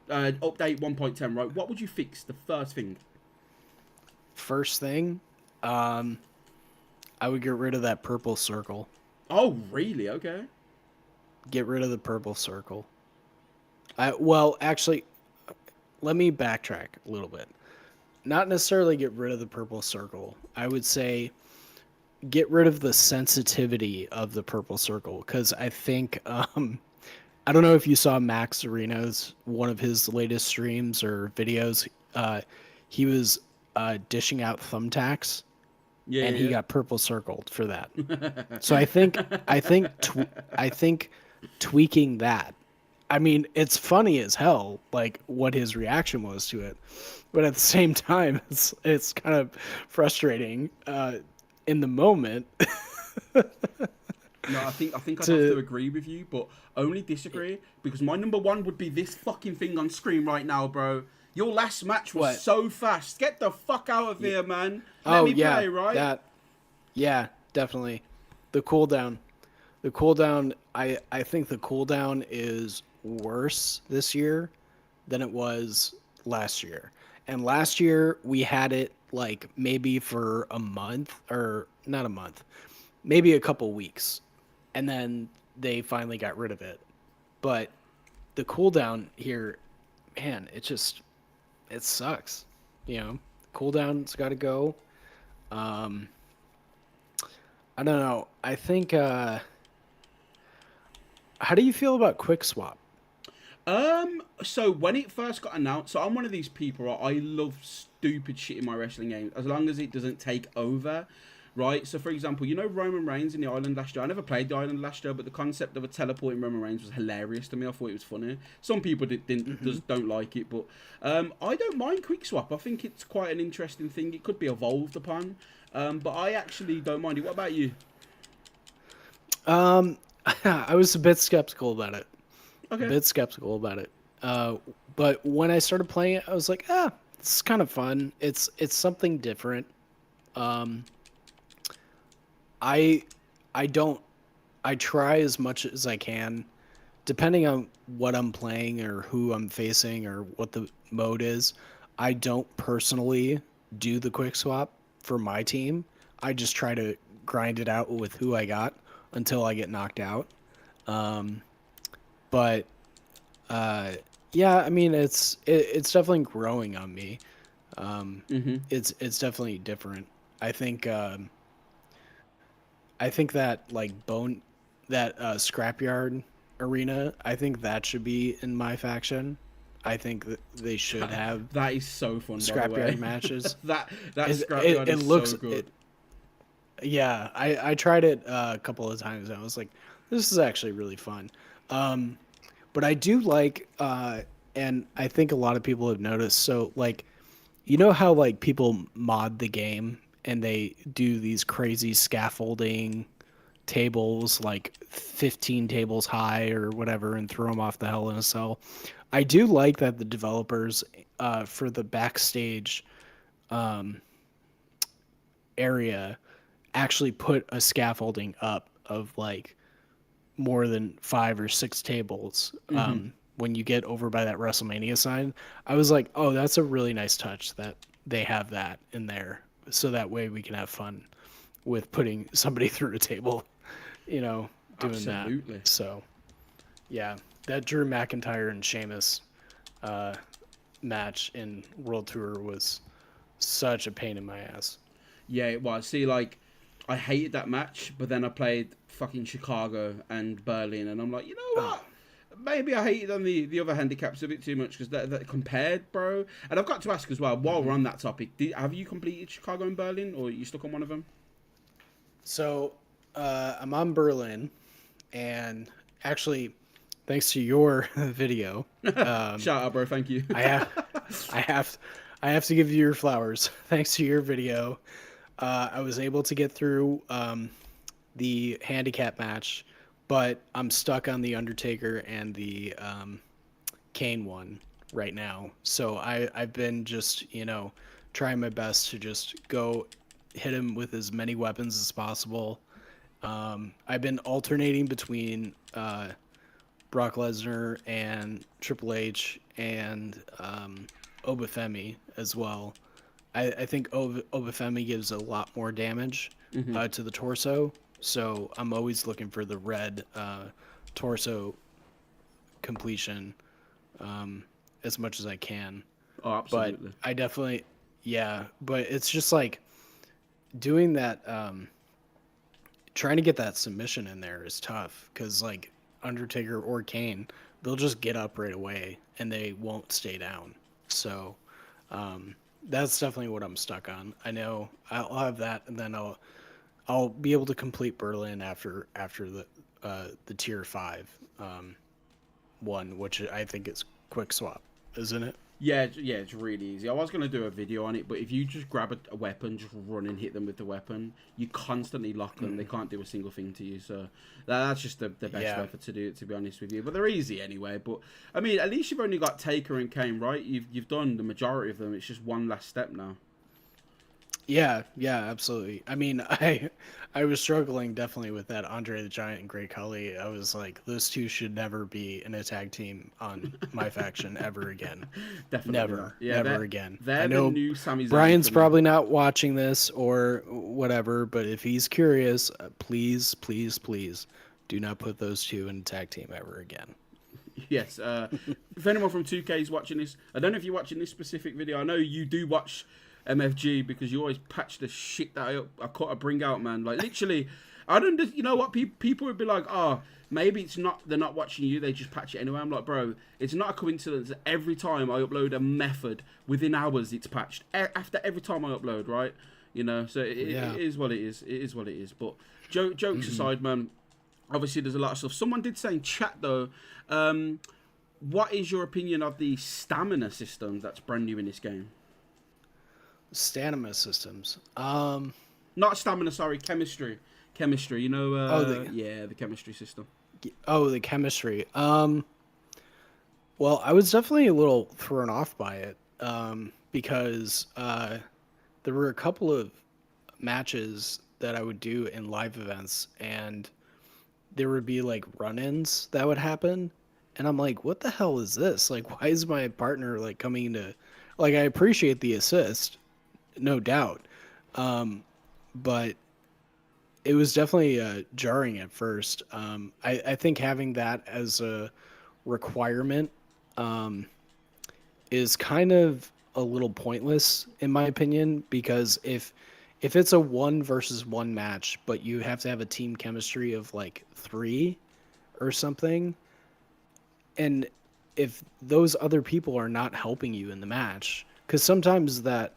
Update 1.10, right? What would you fix? The first thing. First thing, I would get rid of that purple circle. Oh, really? Okay. Get rid of the purple circle. Well, actually, let me backtrack a little bit. Not necessarily get rid of the purple circle. I would say get rid of the sensitivity of the purple circle, because I think I don't know if you saw Max Arena's one of his latest streams or videos. He was dishing out thumbtacks, and he got purple circled for that. So I think tweaking that. I mean, it's funny as hell, like what his reaction was to it, but at the same time, it's kind of frustrating in the moment. No, I think I'd have to agree with you, but only disagree because my number one would be this fucking thing on screen right now, bro. Your last match was so fast. Get the fuck out of here, man. Let me play, right? Yeah, definitely. The cooldown. I think the cooldown is worse this year than it was last year. And last year we had it like maybe for a month, or not a month, maybe a couple weeks. And then they finally got rid of it. But the cooldown here, man, it sucks. You know, cooldown's got to go. I don't know. I think, how do you feel about quick swap? So when it first got announced, so I'm one of these people, right? I love stupid shit in my wrestling games, as long as it doesn't take over. Right, so for example, you know Roman Reigns in the Island last year? I never played the Island last year, but the concept of a teleporting Roman Reigns was hilarious to me. I thought it was funny. Some people don't like it, but I don't mind quick swap. I think it's quite an interesting thing. It could be evolved upon, but I actually don't mind it. What about you? I was a bit skeptical about it. Okay. A bit skeptical about it. But when I started playing it, I was like, it's kind of fun. It's something different. I try as much as I can, depending on what I'm playing or who I'm facing or what the mode is. I don't personally do the quick swap for my team. I just try to grind it out with who I got until I get knocked out. Yeah, I mean, it's definitely growing on me. It's definitely different. I think that scrapyard arena, I think that should be in MyFaction. I think that they should have that is so fun. Scrapyard matches. that scrapyard is looks so good. Yeah, I tried it a couple of times and I was like, this is actually really fun. But I do like, and I think a lot of people have noticed. So like, you know how like people mod the game and they do these crazy scaffolding tables, like 15 tables high or whatever, and throw them off the Hell in a Cell. I do like that the developers for the backstage area actually put a scaffolding up of like more than 5 or 6 tables. When you get over by that WrestleMania sign, I was like, oh, that's a really nice touch that they have that in there. So that way we can have fun with putting somebody through a table, doing Absolutely. that. So, yeah, that Drew McIntyre and Sheamus match in World Tour was such a pain in my ass. Yeah, it was. See, like, I hated that match, but then I played fucking Chicago and Berlin, and I'm like, you know what? Maybe I hated on the other handicaps a bit too much because that compared, bro. And I've got to ask as well, while we're on that topic, have you completed Chicago and Berlin, or are you stuck on one of them? So I'm on Berlin, and actually, thanks to your video, Shout out, bro. Thank you. I have to give you your flowers. Thanks to your video, I was able to get through the handicap match, but I'm stuck on the Undertaker and the Kane one right now. So I've been just trying my best to just go hit him with as many weapons as possible. I've been alternating between Brock Lesnar and Triple H and Obafemi as well. I think Obafemi gives a lot more damage to the torso, so I'm always looking for the red torso completion as much as I can. Oh, absolutely. But I definitely, but it's just like doing that, trying to get that submission in there is tough because like Undertaker or Kane, they'll just get up right away and they won't stay down. So that's definitely what I'm stuck on. I know I'll have that, and then I'll be able to complete Berlin after the tier 5 one, which I think is quick swap, isn't it? Yeah, it's really easy. I was going to do a video on it, but if you just grab a weapon, just run and hit them with the weapon, you constantly lock them. They can't do a single thing to you. So that's just the best method to do it, to be honest with you. But they're easy anyway. But, I mean, at least you've only got Taker and Kane, right? You've done the majority of them. It's just one last step now. Yeah, absolutely. I mean, I was struggling definitely with that Andre the Giant and Great Khali. I was like, those two should never be in a tag team on MyFaction ever again. Definitely Never, not. Yeah, never again. They're I know the new Sami Zayn Brian's for me. probably not watching this or whatever, but if he's curious, please do not put those two in a tag team ever again. Yes. If anyone from 2K is watching this, I don't know if you're watching this specific video. I know you do watch MFG because you always patch the shit that I bring out, man. Like, literally, I don't just, you know what? People would be like, oh, maybe they're not watching you, they just patch it anyway. I'm like, bro, it's not a coincidence that every time I upload a method, within hours it's patched. After every time I upload, right? So it is what it is. It is what it is. But jokes aside, man, obviously there's a lot of stuff. Someone did say in chat, though, what is your opinion of the stamina system that's brand new in this game? Stamina systems. Not stamina, sorry, chemistry. Chemistry, the chemistry system. Oh, the chemistry. Well, I was definitely a little thrown off by it because there were a couple of matches that I would do in live events, and there would be like run-ins that would happen, and I'm like, what the hell is this? Like, why is my partner like coming to? Like, I appreciate the assist, no doubt, but it was definitely jarring at first. I think having that as a requirement is kind of a little pointless in my opinion, because if it's a 1 versus 1 match, but you have to have a team chemistry of like 3 or something, and if those other people are not helping you in the match, because sometimes that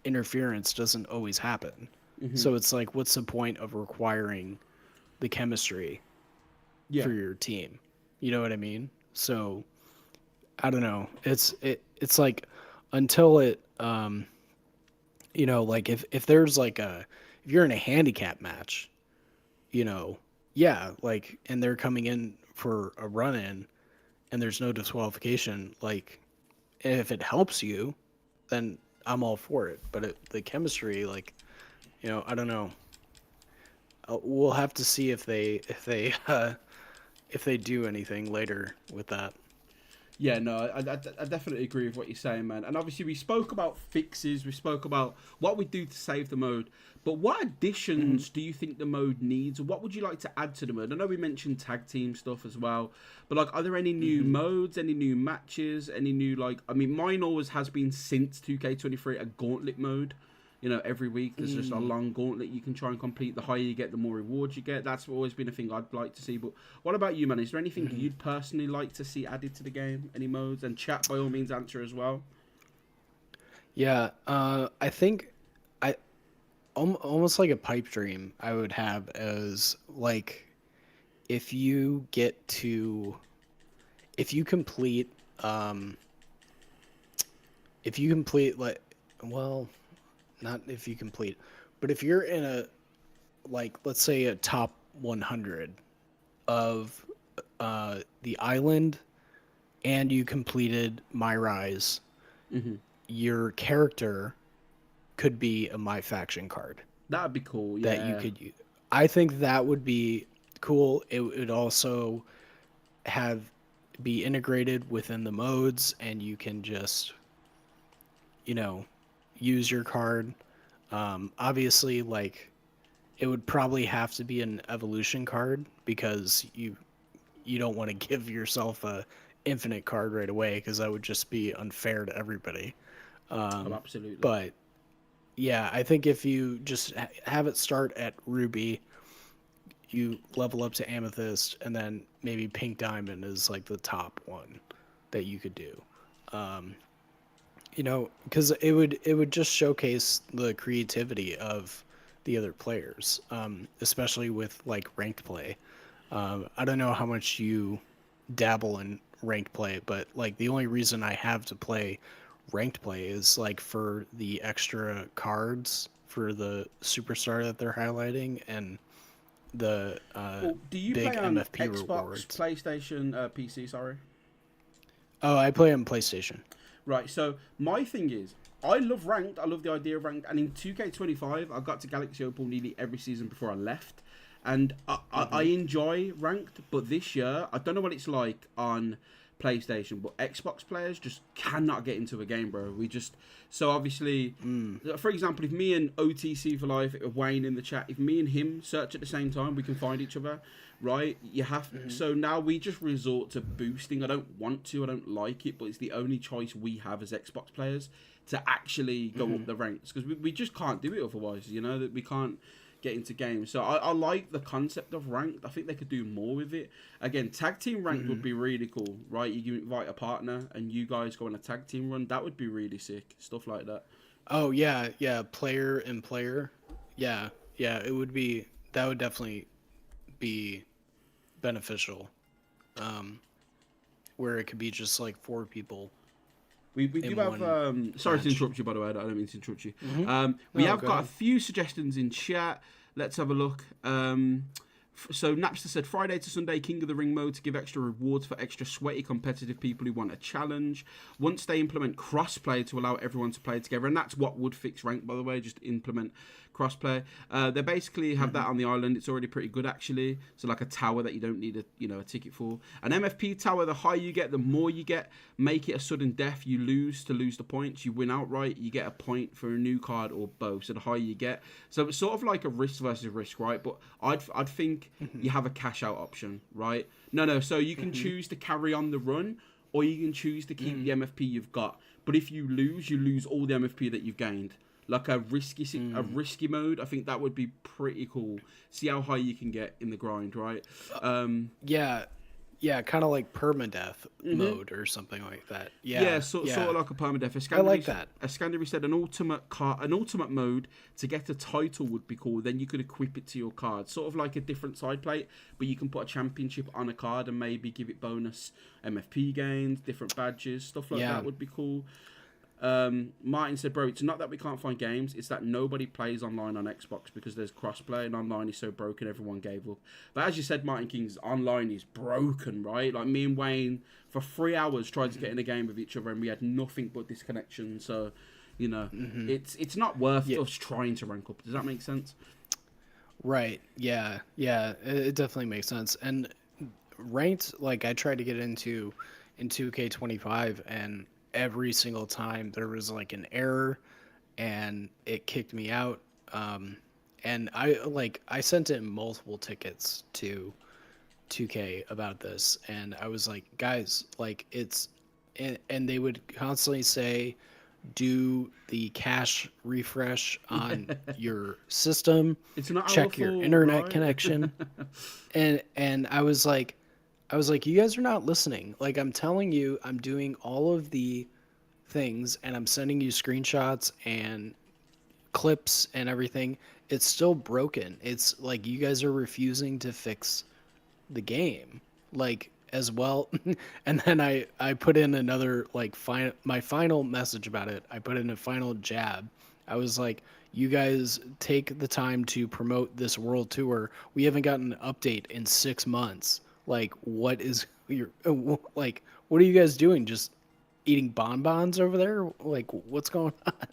interference doesn't always happen. So it's like, what's the point of requiring the chemistry for your team? You know what I mean? So I don't know. It's like until it, like if there's like if you're in a handicap match, like, and they're coming in for a run in and there's no disqualification, like, if it helps you, then I'm all for it. But the chemistry, like, I don't know. We'll have to see if they if they do anything later with that. Yeah, no, I definitely agree with what you're saying, man. And obviously, we spoke about fixes, we spoke about what we do to save the mode. But what additions do you think the mode needs? Or what would you like to add to the mode? I know we mentioned tag team stuff as well. But, like, are there any new modes, any new matches, any new, like... I mean, mine always has been since 2K23 a gauntlet mode. You know, every week there's just a long gauntlet you can try and complete. The higher you get, the more rewards you get. That's always been a thing I'd like to see. But what about you, man? Is there anything you'd personally like to see added to the game? Any modes? And chat, by all means, answer as well. Yeah, I think almost like a pipe dream I would have as like if you get to if you complete like well not if you complete but if you're in a like let's say a top 100 of the island and you completed My Rise, your character could be a MyFaction card That'd be cool, yeah. that you could use. I think that would be cool. It would also be integrated within the modes, and you can just, use your card. Obviously, like, it would probably have to be an evolution card because you don't want to give yourself a infinite card right away because that would just be unfair to everybody. Absolutely. But yeah, I think if you just have it start at Ruby, you level up to Amethyst, and then maybe Pink Diamond is like the top one that you could do. Because it would just showcase the creativity of the other players, especially with like ranked play. I don't know how much you dabble in ranked play, but like the only reason I have to play ranked play is like for the extra cards for the superstar that they're highlighting and the do you big play on MFP Xbox, rewards. PlayStation, PC, sorry? Oh, I play on PlayStation. Right, so my thing is, I love ranked. I love the idea of ranked. And in 2K25, I got to Galaxy Opal nearly every season before I left. And I enjoy ranked, but this year, I don't know what it's like on PlayStation, but Xbox players just cannot get into a game, bro. So obviously, for example, if me and OTC for life, Wayne in the chat, if me and him search at the same time, we can find each other, right? You have so now we just resort to boosting. I don't want to, I don't like it, but it's the only choice we have as Xbox players to actually go up the ranks because we just can't do it otherwise. That we can't get into games. So I like the concept of ranked. I think they could do more with it. Again, tag team ranked would be really cool, right? You invite a partner and you guys go on a tag team run. That would be really sick. Stuff like that. Oh yeah, player and player. Yeah, it would be. That would definitely be beneficial. Where it could be just like 4 people. We do have. Sorry to interrupt you, by the way. I don't mean to interrupt you. We have got a few suggestions in chat. Let's have a look. So Napster said Friday to Sunday King of the Ring mode to give extra rewards for extra sweaty competitive people who want a challenge. Once they implement crossplay to allow everyone to play together, and that's what would fix rank, by the way. Just implement crossplay. They basically have that on the island. It's already pretty good actually. So like a tower that you don't need a ticket for. An MFP tower. The higher you get, the more you get. Make it a sudden death. You lose to lose the points. You win outright. You get a point for a new card or both. So the higher you get. So it's sort of like a risk versus risk, right? But I'd think you have a cash out option, right? No. So you can choose to carry on the run, or you can choose to keep the MFP you've got. But if you lose all the MFP that you've gained. Like a risky mode. I think that would be pretty cool. See how high you can get in the grind, right? Yeah, kind of like permadeath mode or something like that. Yeah, sort of like a permadeath. I like that. Ascandery said an ultimate mode to get a title would be cool. Then you could equip it to your card, sort of like a different side plate, but you can put a championship on a card and maybe give it bonus MFP gains, different badges, stuff like that would be cool. Martin said, bro, it's not that we can't find games, it's that nobody plays online on Xbox because there's crossplay and online is so broken everyone gave up. But as you said, Martin King's online is broken, right? Like me and Wayne for 3 hours tried to get in a game with each other and we had nothing but disconnection. So it's not worth us trying to rank up. Does that make sense? Right. Yeah, it definitely makes sense. And ranked, like I tried to get into in 2K25, and every single time there was like an error and it kicked me out. And I sent in multiple tickets to 2K about this, and I was like, guys, like and they would constantly say, do the cache refresh on your system, It's not our check your fault, internet right? connection. And I was like, you guys are not listening. Like, I'm telling you, I'm doing all of the things, and I'm sending you screenshots and clips and everything. It's still broken. It's like you guys are refusing to fix the game, like, as well. And then I put in another, like, my final message about it. I put in a final jab. I was like, you guys take the time to promote this world tour. We haven't gotten an update in 6 months. Like, what is your like, what are you guys doing? Just eating bonbons over there? Like, what's going on?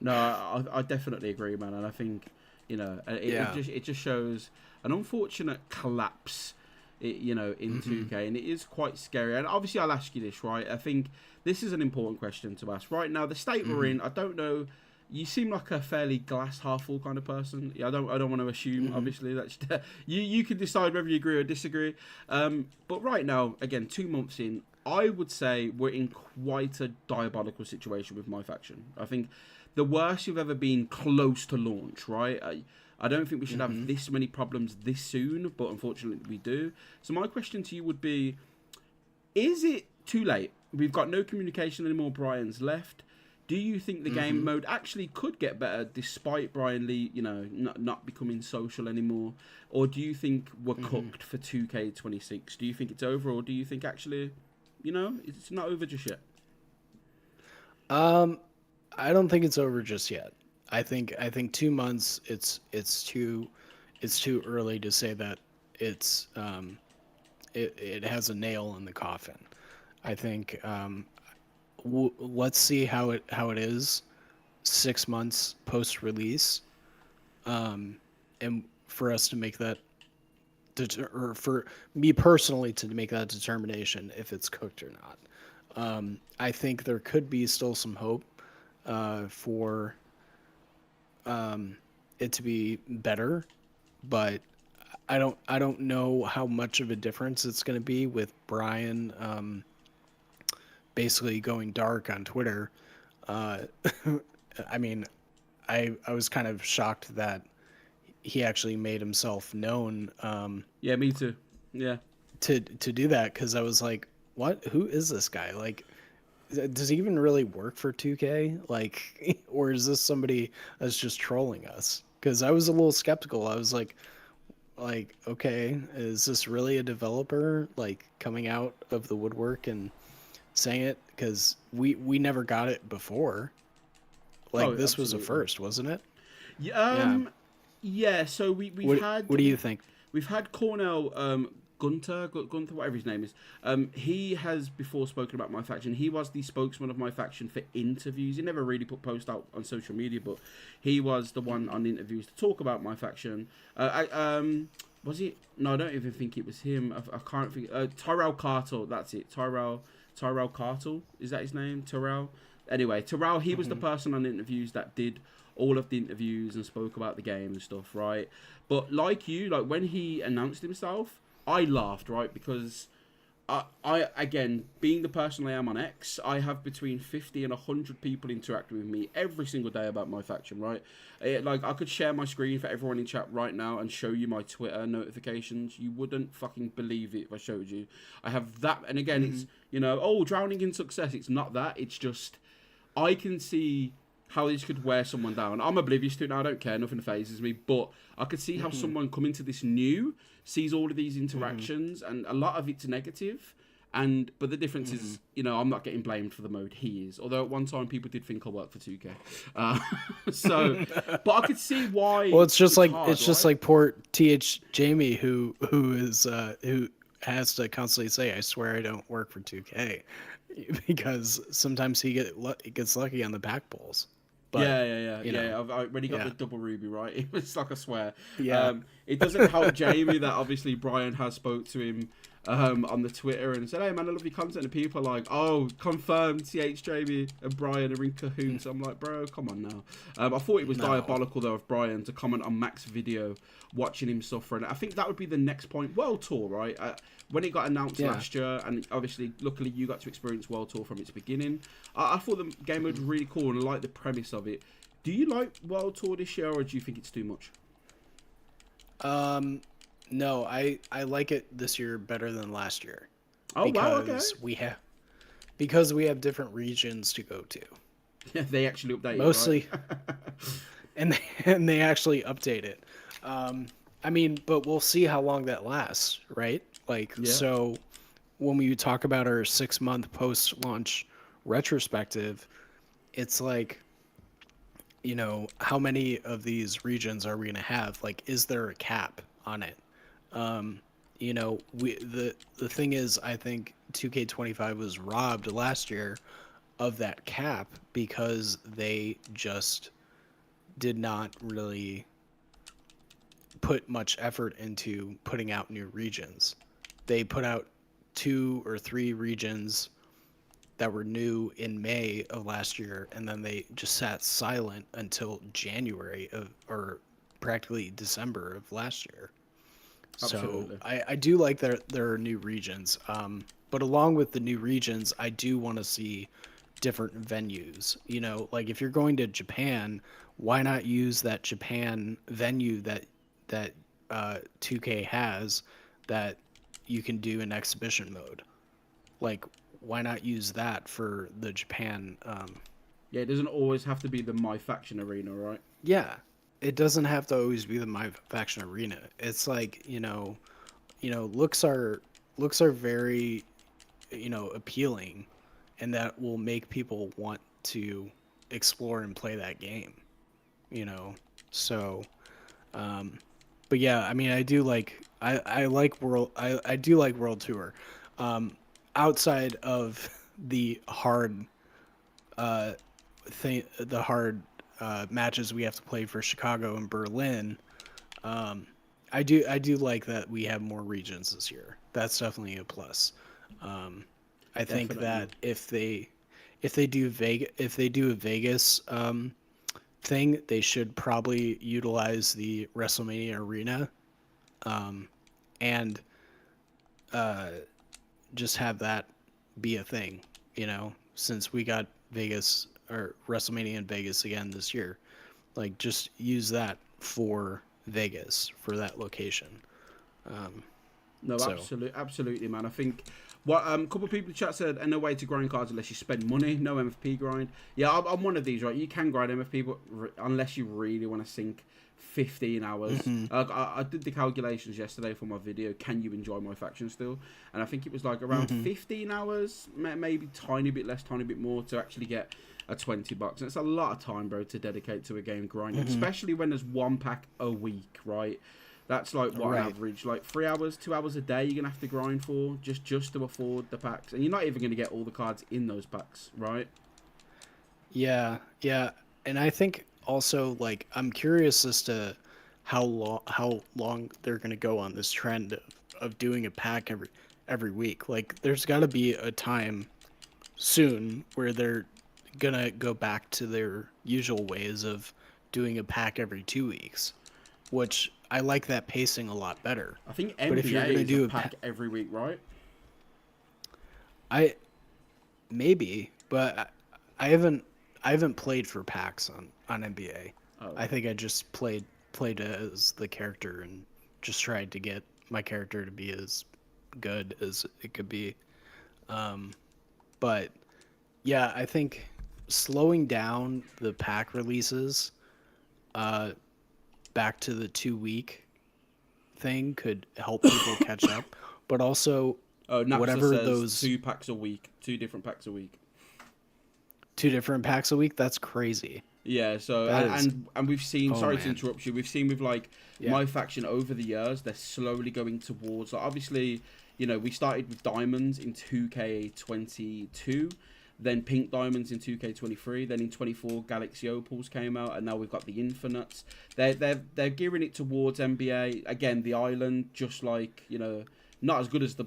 No, I definitely agree, man, and I think Yeah. it just shows an unfortunate collapse, in 2K, and it is quite scary. And obviously, I'll ask you this, right? I think this is an important question to ask right now. The state we're in, I don't know. You seem like a fairly glass half full kind of person. Yeah, I don't want to assume. Obviously, that's you can decide whether you agree or disagree. But right now, again, 2 months in, I would say we're in quite a diabolical situation with MyFaction. I think the worst you've ever been close to launch, right? I don't think we should have this many problems this soon, but unfortunately we do. So my question to you would be, is it too late? We've got no communication anymore. Brian's left. Do you think the game mode actually could get better despite Brian Lee, not becoming social anymore? Or do you think we're cooked for 2K26? Do you think it's over, or do you think actually, it's not over just yet? I don't think it's over just yet. I think 2 months, it's too early to say that it has a nail in the coffin. I think let's see how it is 6 months post release, and for us to make that or for me personally to make that determination if it's cooked or not. I think there could be still some hope for it to be better, but I don't know how much of a difference it's going to be with Brian basically going dark on Twitter. Uh, I mean, I was kind of shocked that he actually made himself known Yeah, me too. Yeah. to do that, because I was like, what? Who is this guy? Like, does he even really work for 2K? Like, or is this somebody that's just trolling us? Because I was a little skeptical. I was like, okay, is this really a developer like coming out of the woodwork and saying it? Because we never got it before. Like, Oh, this was a absolutely. first, wasn't it? Yeah. Yeah. Yeah. So we've What had What do you think? we've had Cornell Gunther, whatever his name is. He has before spoken about My Faction. He was the spokesman of My Faction for interviews. He never really put posts out on social media, but he was the one on interviews to talk about My Faction. Was it? No, I don't even think it was him. I can't think. Tyrell Cartel, that's it. Tyrell Cartel, is that his name? Tyrell. Anyway, Tyrell, he was the person on interviews that did all of the interviews and spoke about the game and stuff, right? But like you, like when he announced himself, I laughed, right? Because I again, being the person I am on X, I have between 50 and 100 people interacting with me every single day about My Faction, right? Like, I could share my screen for everyone in chat right now and show you my Twitter notifications. You wouldn't fucking believe it if I showed you. I have that, and again, it's, drowning in success. It's not that. It's just, I can see how this could wear someone down. I'm oblivious to it now. I don't care. Nothing phases me. But I could see how someone coming to this new sees all of these interactions, and a lot of it's negative. But the difference is, I'm not getting blamed for the mode. He is. Although at one time people did think I worked for 2K. But I could see why. Well, it's just like hard, just right? like poor TH Jamie who has to constantly say, "I swear I don't work for 2K," because sometimes he gets lucky on the back pulls. But When he got the yeah. double ruby, right? It was like, I swear. Yeah. It doesn't help Jamie that obviously Brian has spoke to him on the Twitter and said, "Hey man, I love your content." And people are like, "Oh, confirmed, CH Jamie and Brian are in cahoots." I'm like, bro, come on now. I thought it was diabolical though of Brian to comment on Mac's video, watching him suffer, and I think that would be the next point. World Tour, right? When it got announced last year, and obviously, luckily, you got to experience World Tour from its beginning. I thought the game was really cool and I liked the premise of it. Do you like World Tour this year, or do you think it's too much? No, I like it this year better than last year. Oh wow, okay. Because we have different regions to go to. Yeah, they actually update mostly, it, right? and they actually update it. I mean, but we'll see how long that lasts, right? Like, so when we talk about our 6-month post-launch retrospective, it's like, you know, how many of these regions are we going to have? Like, is there a cap on it? You know, the thing is, I think 2K25 was robbed last year of that cap because they just did not really put much effort into putting out new regions. They put out 2 or 3 regions that were new in May of last year, and then they just sat silent until January or practically December of last year. Absolutely. So I do like that there are new regions. But along with the new regions, I do want to see different venues. You know, like if you're going to Japan, why not use that Japan venue that 2K has that you can do in exhibition mode? Like, why not use that for the Japan? Yeah, it doesn't always have to be the MyFaction arena, right? Yeah, it doesn't have to always be the MyFaction arena. It's like, you know, looks are very, you know, appealing, and that will make people want to explore and play that game. You know, so, but yeah, I mean, I do like I do like World Tour. Outside of the hard matches we have to play for Chicago and Berlin, I do like that we have more regions this year. That's definitely a plus. I think that if they do a Vegas thing, they should probably utilize the WrestleMania arena, and just have that be a thing, you know, since we got Vegas or WrestleMania in Vegas again this year. Like, just use that for Vegas, for that location. Absolutely, man. I think what a couple of people in the chat said, and no way to grind cards unless you spend money. No MFP grind. Yeah, I'm one of these, right? You can grind MFP, but unless you really want to sink 15 hours. I did the calculations yesterday for my video. Can you enjoy MyFaction still? And I think it was like around 15 hours, maybe tiny bit less, tiny bit more to actually get a $20. And it's a lot of time, bro, to dedicate to a game grinding, especially when there's 1 pack a week, right? That's like what on average, like 3 hours, 2 hours a day you're gonna have to grind for just to afford the packs, and you're not even gonna get all the cards in those packs, right? Yeah, and I think also, like, I'm curious as to how long they're gonna go on this trend of doing a pack every week. Like, there's got to be a time soon where they're gonna go back to their usual ways of doing a pack every 2 weeks, which I like that pacing a lot better. I think NBA is do a pack every week, right? But I haven't played for packs on NBA. Oh. I think I just played as the character and just tried to get my character to be as good as it could be. But yeah, I think slowing down the pack releases back to the 2-week thing could help people catch up. But also, whatever those 2 packs a week, 2 different packs a week. 2 different packs a week? That's crazy. Yeah, so and we've seen, to interrupt you, we've seen with like MyFaction over the years, they're slowly going towards, like, obviously, you know, we started with diamonds in 2K22, then pink diamonds in 2K23, then in 24 Galaxy Opals came out, and now we've got the Infinites. They're gearing it towards NBA. Again, the island, just like, you know, not as good as the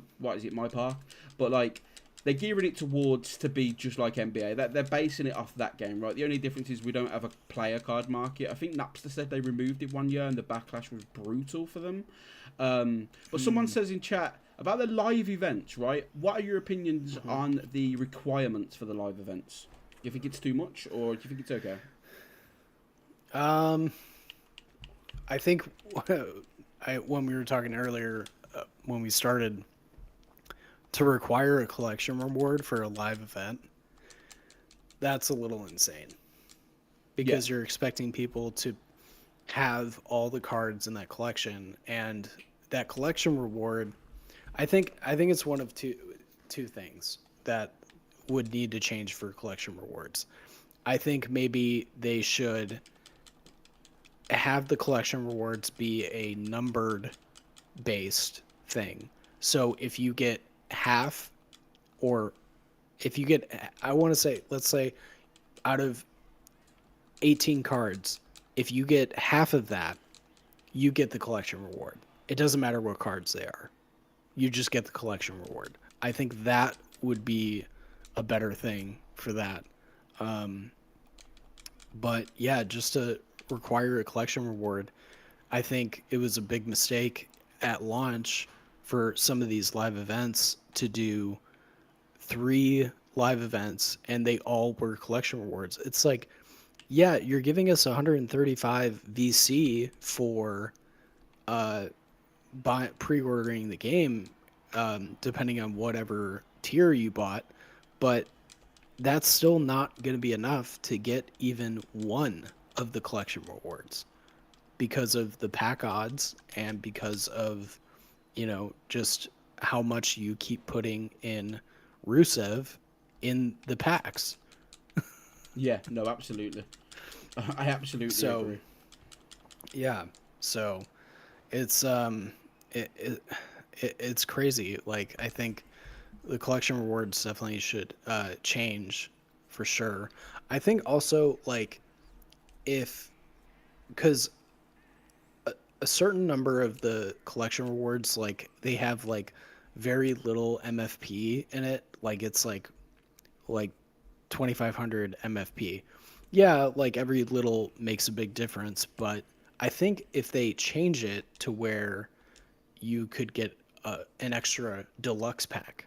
My Park, but like they're gearing it towards to be just like NBA. That they're basing it off that game, right? The only difference is we don't have a player card market. I think Napster said they removed it one year and the backlash was brutal for them. But someone says in chat about the live events, right? What are your opinions on the requirements for the live events? Do you think it's too much, or do you think it's okay? I think when we were talking earlier, when we started, to require a collection reward for a live event, that's a little insane. Because you're expecting people to have all the cards in that collection, and that collection reward, I think it's one of two things that would need to change for collection rewards. I think maybe they should have the collection rewards be a numbered based thing. So if you get half, or if you get, I want to say, let's say out of 18 cards, if you get half of that, you get the collection reward. It doesn't matter what cards they are. You just get the collection reward. I think that would be a better thing for that. But yeah, just to require a collection reward, I think it was a big mistake at launch for some of these live events to do 3 live events and they all were collection rewards. It's like, yeah, you're giving us 135 VC for pre-ordering the game, depending on whatever tier you bought, but that's still not going to be enough to get even one of the collection rewards because of the pack odds and because of, just how much you keep putting in Rusev in the packs. Yeah, no, absolutely. I absolutely agree. Yeah, so it's it's crazy. Like, I think the collection rewards definitely should change for sure. I think also, like, because a certain number of the collection rewards, like, they have like very little MFP in it. Like, it's like 2,500 MFP. Yeah, like, every little makes a big difference, but I think if they change it to where you could get an extra deluxe pack,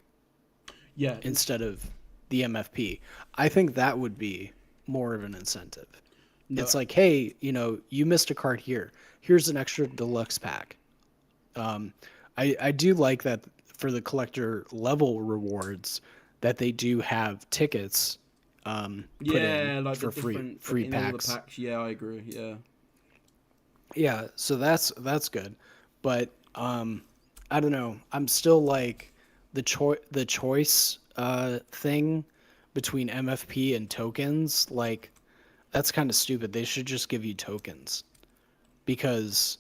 instead of the MFP, I think that would be more of an incentive. No. It's like, hey, you missed a card here. Here's an extra deluxe pack. I do like that for the collector level rewards that they do have tickets put in like for free packs. All the packs. Yeah, I agree. Yeah, so that's good. But I don't know. I'm still like the choice thing between MFP and tokens, like, that's kind of stupid. They should just give you tokens, because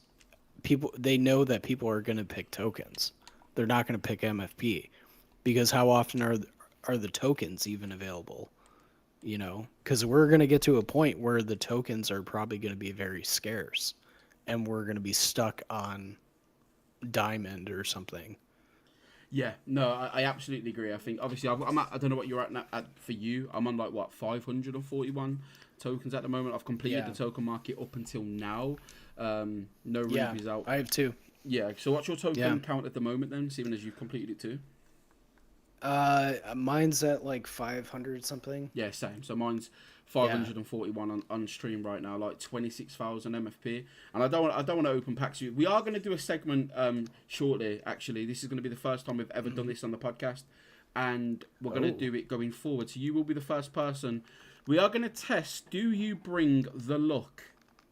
they know that people are going to pick tokens. They're not going to pick MFP, because how often are the tokens even available? Because we're going to get to a point where the tokens are probably going to be very scarce, and we're going to be stuck on Diamond or something. Yeah, no, I absolutely agree. I think, obviously, I don't know what you're at for you. I'm on, 541 tokens at the moment. I've completed the token market up until now. No rubies out. I have 2. Yeah, so what's your token count at the moment then, seeing as you've completed it too? Mine's at like 500 something. Yeah, same. So mine's 541 on stream right now, like 26,000 MFP. And I don't want to open packs. We are going to do a segment shortly. Actually, this is going to be the first time we've ever done this on the podcast, and we're going to do it going forward. So you will be the first person. We are going to test. Do you bring the luck?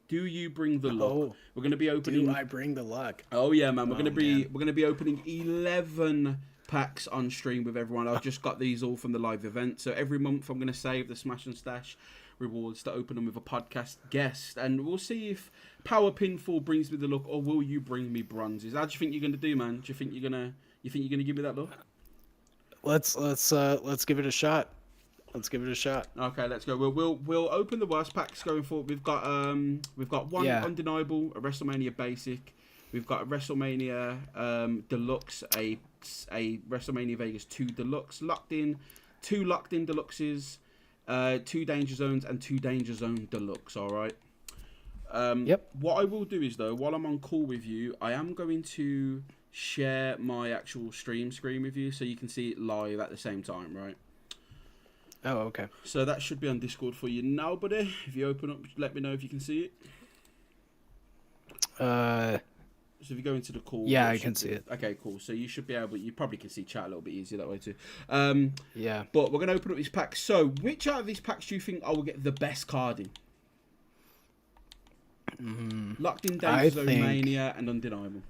Do you bring the luck? We're going to be opening. Do I bring the luck? Oh yeah, man. We're going to be opening 11 packs on stream with everyone. I've just got these all from the live event. So every month I'm going to save the Smash and Stash rewards to open them with a podcast guest, and we'll see if PowerPinfall brings me the luck, or will you bring me bronzes? How do you think you're going to do, man? Do you think you're going to give me that luck? Let's give it a shot. Let's give it a shot. Okay, let's go. We'll open the worst packs going forward. We've got one undeniable, a WrestleMania basic. We've got a WrestleMania Deluxe, a WrestleMania Vegas 2 Deluxe locked in, 2 locked in Deluxes, 2 Danger Zones, and 2 Danger Zone Deluxe. All right. Yep. What I will do is, though, while I'm on call with you, I am going to share my actual stream screen with you so you can see it live at the same time, right? Oh, okay. So that should be on Discord for you now, buddy. If you open up, let me know if you can see it. So if you go into the call... Yeah, I can see it. Okay, cool. So you should be able... You probably can see chat a little bit easier that way too. Yeah. But we're going to open up these packs. So which out of these packs do you think I will get the best card in? Locked in Danger Zone Mania and Undeniable.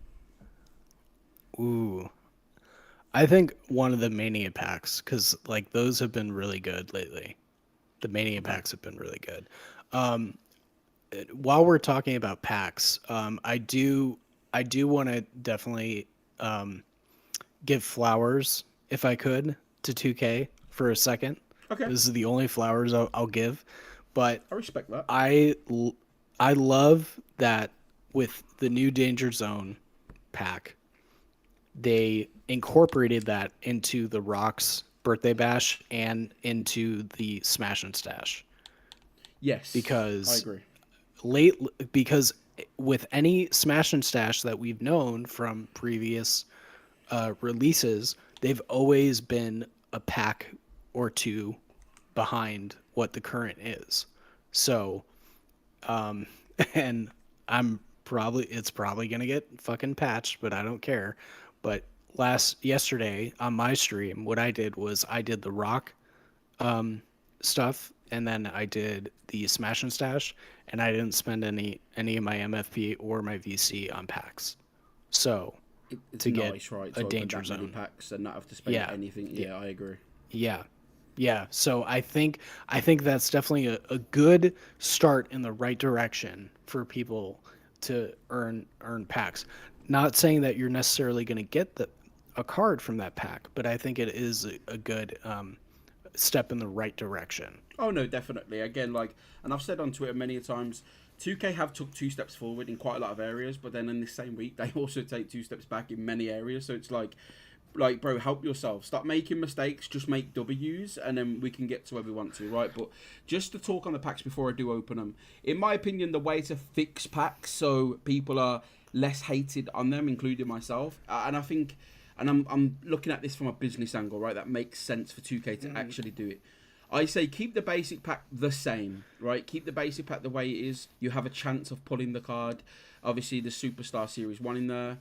Ooh. I think one of the Mania packs, because like those have been really good lately. The Mania packs have been really good. While we're talking about packs, I do want to definitely give flowers, if I could, to 2K for a second. Okay. This is the only flowers I'll give, but I respect that. I love that with the new Danger Zone pack, they incorporated that into the Rock's birthday bash and into the Smash and Stash. Yes, because I agree. Because with any Smash and Stash that we've known from previous releases, they've always been a pack or two behind what the current is. So, and it's probably gonna get fucking patched, but I don't care. But yesterday on my stream, what I did was I did the Rock stuff, and then I did the Smash and Stash, and I didn't spend any of my MFP or my VC on packs. So it's to nice, get right? a Danger Zone packs and not have to spend anything. Yeah, I agree. Yeah. So I think that's definitely a good start in the right direction for people to earn packs. Not saying that you're necessarily going to get a card from that pack, but I think it is a good step in the right direction. Oh no, definitely. Again, and I've said on Twitter many times, 2K have took 2 steps forward in quite a lot of areas, but then in the same week they also take 2 steps back in many areas. So it's like, bro, help yourself. Stop making mistakes. Just make W's, and then we can get to where we want to, right? But just to talk on the packs before I do open them, in my opinion, the way to fix packs so people are less hated on them, including myself, and I think, and I'm looking at this from a business angle, right? That makes sense for 2K to actually do it. I say keep the basic pack the same, right? Keep the basic pack the way it is. You have a chance of pulling the card. Obviously, the Superstar Series 1 in there.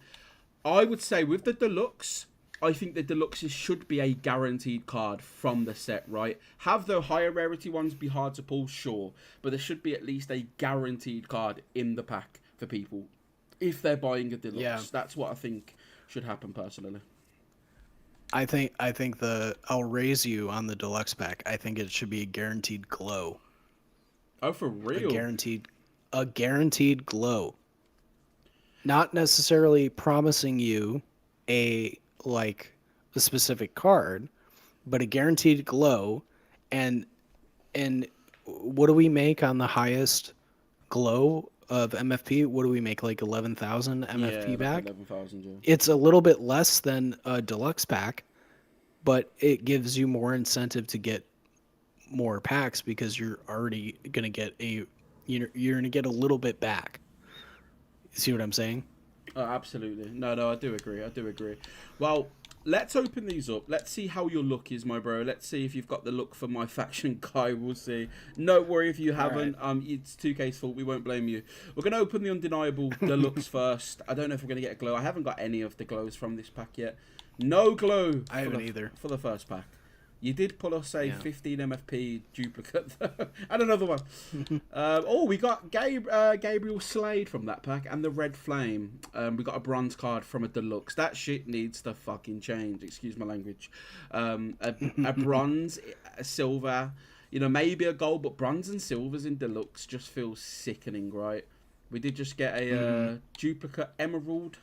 I would say with the Deluxe, I think the Deluxes should be a guaranteed card from the set, right? Have the higher rarity ones be hard to pull, sure. But there should be at least a guaranteed card in the pack for people if they're buying a Deluxe. Yeah. That's what I think should happen personally. I think I'll raise you on the Deluxe pack. I think it should be a guaranteed glow. Oh, for real? A guaranteed glow. Not necessarily promising you a specific card, but a guaranteed glow. And what do we make on the highest glow of MFP? What do we make, like 11,000 MFP back? 11,000, yeah. It's a little bit less than a Deluxe pack, but it gives you more incentive to get more packs because you're already gonna get you're gonna get a little bit back. You see what I'm saying? Oh, absolutely. No, I do agree. Well, let's open these up. Let's see how your look is, my bro. Let's see if you've got the look for MyFaction guy. We'll see. No worry if you haven't. Right. It's 2K's fault. We won't blame you. We're going to open the Undeniable Deluxe first. I don't know if we're going to get a glow. I haven't got any of the glows from this pack yet. No glow. I haven't either. For the first pack. You did pull us a 15 MFP duplicate and another one. We got Gabriel Slade from that pack and the Red Flame. We got a bronze card from a Deluxe. That shit needs to fucking change. Excuse my language. A bronze, a silver, maybe a gold, but bronze and silvers in Deluxe just feels sickening, right? We did just get a duplicate Emerald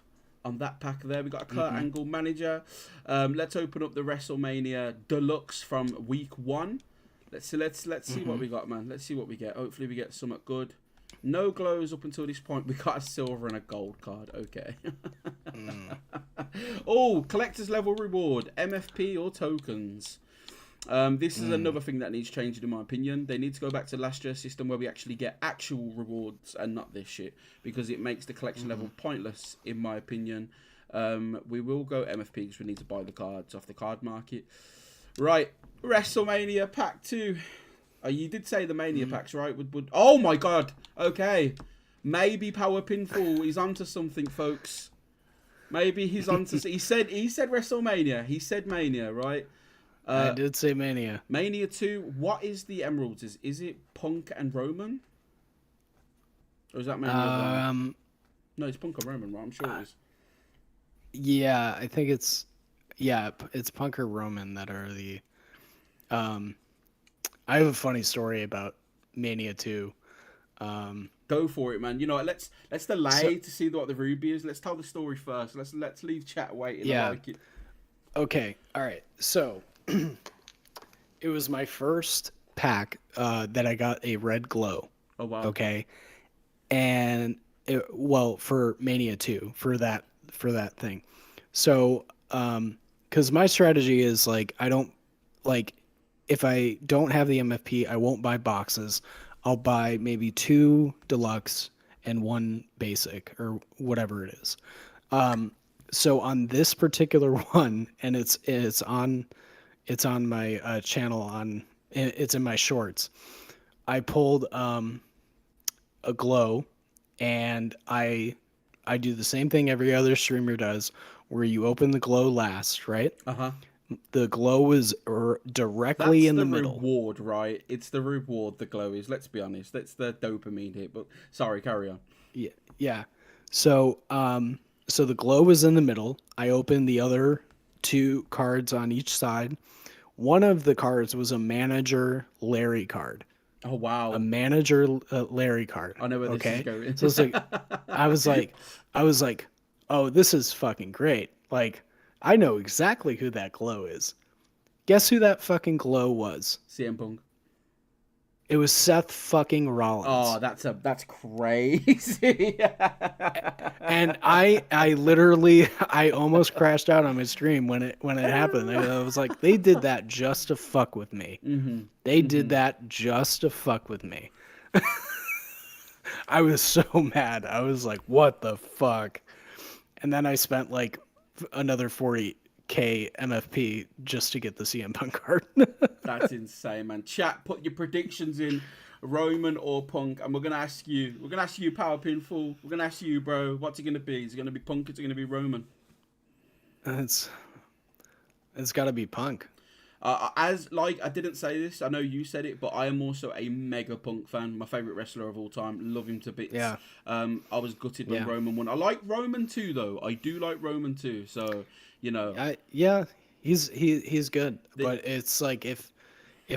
on that pack there. We got a Kurt Angle manager. Let's open up the WrestleMania Deluxe from week 1. Let's see what we got, man. Let's see what we get. Hopefully we get something good. No glows up until this point. We got a silver and a gold card. Okay. Oh, collector's level reward. MFP or tokens. This is another thing that needs changing in my opinion. They need to go back to last year's system where we actually get actual rewards and not this shit, because it makes the collection level pointless in my opinion. We will go MFP because we need to buy the cards off the card market. Right, WrestleMania Pack 2. You did say the Mania packs, right? Would oh my god. Okay. Maybe PowerPinfall is onto something, folks. Maybe he's onto he said WrestleMania. He said Mania, right? I did say Mania. Mania 2. What is the emeralds? Is it Punk and Roman? Or is that Mania 1? No, it's Punk and Roman, right? I'm sure it is. Yeah, I think it's Punk or Roman that are the I have a funny story about Mania 2. Go for it, man. You know what? Let's delay to see what the ruby is. Let's tell the story first. Let's leave chat waiting. Yeah. I like it. Okay. All right. So it was my first pack that I got a red glow. Oh wow. Okay. And for Mania 2 for that thing. So because my strategy is like I don't like. If I don't have the MFP, I won't buy boxes. I'll buy maybe 2 deluxe and 1 basic or whatever it is. So on this particular one, and it's on my channel it's in my shorts. I pulled a glow, and I do the same thing every other streamer does, where you open the glow last, right? The glow is directly in the middle. That's the reward, right? It's the reward the glow is. Let's be honest. That's the dopamine hit. But sorry, carry on. Yeah. So the glow is in the middle. I opened the other 2 cards on each side. One of the cards was a manager Larry card. Oh wow. A manager Larry card. I know where this is going. So it's like I was like, oh, this is fucking great. Like, I know exactly who that glow is. Guess who that fucking glow was? CM Punk. It was Seth fucking Rollins. Oh, that's crazy. And I literally almost crashed out on my stream when it happened. I was like, they did that just to fuck with me. They did that just to fuck with me. I was so mad. I was like, what the fuck? And then I spent like another 40k MFP just to get the CM Punk card. That's insane, man. Chat, put your predictions in, Roman or Punk, and we're gonna ask you. We're gonna ask you, PowerPinfall. We're gonna ask you, bro. What's it gonna be? Is it gonna be Punk? Is it gonna be Roman? It's got to be Punk. I didn't say this. I know you said it, but I am also a mega Punk fan. My favorite wrestler of all time. Love him to bits. Yeah. I was gutted when Roman won. I like Roman too, though. I do like Roman too. So you know. He's good, but it's like if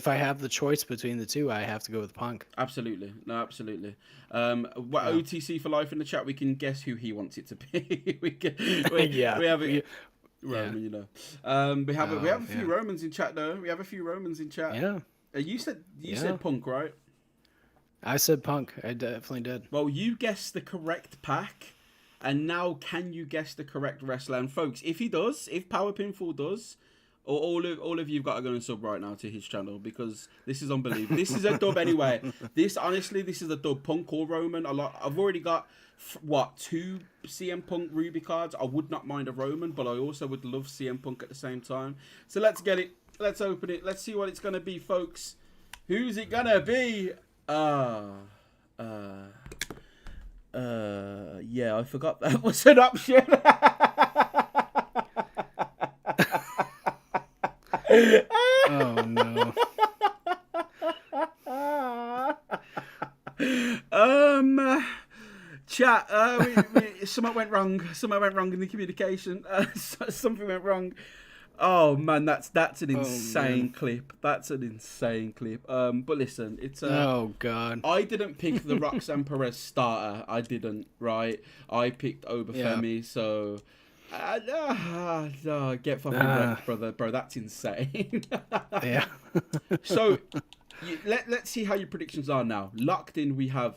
I have the choice between the two, I have to go with Punk. Absolutely. No, absolutely. OTC for life in the chat. We can guess who he wants it to be. We have it. Roman, you know. We have a few Romans in chat though. We have a few Romans in chat. Yeah. You said Punk, right? I said Punk. I definitely did. Well, you guessed the correct pack, and now can you guess the correct wrestler? And folks, if PowerPinfall does, or all of you've got to go and sub right now to his channel, because this is unbelievable. This is a dub anyway. This is a dub. Punk or Roman. I've already got 2 CM Punk Ruby cards. I would not mind a Roman, but I also would love CM Punk at the same time. So let's get it. Let's open it. Let's see what it's gonna be, folks. Who's it gonna be? Yeah, I forgot that was an option. Oh no. Chat, something went wrong. Something went wrong in the communication. Something went wrong. Oh man, that's an insane clip. That's an insane clip. But listen, it's oh god. I didn't pick the Roxanne Perez starter. I didn't, right? I picked Obafemi, so get fucking wrecked, brother. Bro, that's insane. Yeah. So let's see how your predictions are now. Locked in, we have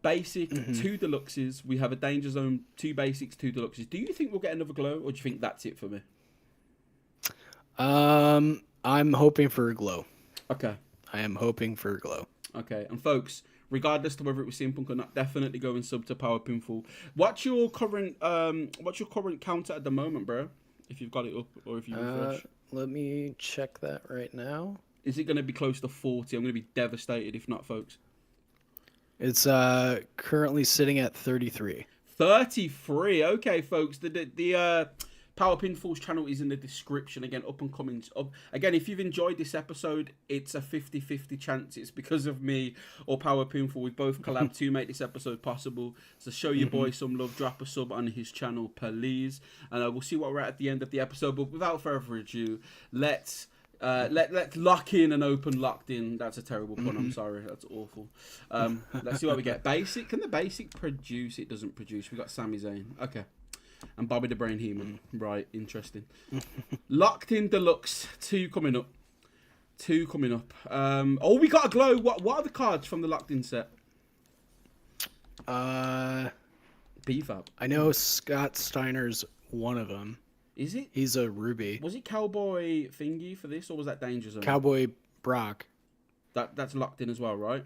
Basic, 2 deluxes. We have a Danger Zone, 2 basics, 2 deluxes. Do you think we'll get another glow, or do you think that's it for me? I'm hoping for a glow. Okay. I am hoping for a glow. Okay, and folks, regardless of whether it was CM Punk or not, definitely go and sub to PowerPinfall. What's your current counter at the moment, bro? If you've got it up, or if you refresh. Let me check that right now. Is it going to be close to 40? I'm going to be devastated if not, folks. It's currently sitting at 33. 33. Okay, folks. The Power Pinfall's channel is in the description. Again, up and coming. Again, if you've enjoyed this episode, it's a 50-50 chance. It's because of me or Power Pinfall. We both collabed to make this episode possible. So show your boy some love. Drop a sub on his channel, please. And we'll see what we're at the end of the episode. But without further ado, let's lock in and open locked in. That's a terrible pun. I'm sorry. That's awful. Let's see what we get. Basic. Can the basic produce? It doesn't produce. We got Sami Zayn. Okay. And Bobby the Brain Heenan. Right, interesting. Locked in Deluxe, 2 coming up. Oh, we got a glow. What are the cards from the Locked In set? BFAB. I know Scott Steiner's one of them. Is it? He's a ruby. Was it Cowboy Thingy for this, or was that Danger Zone? Cowboy Brock. That's locked in as well, right?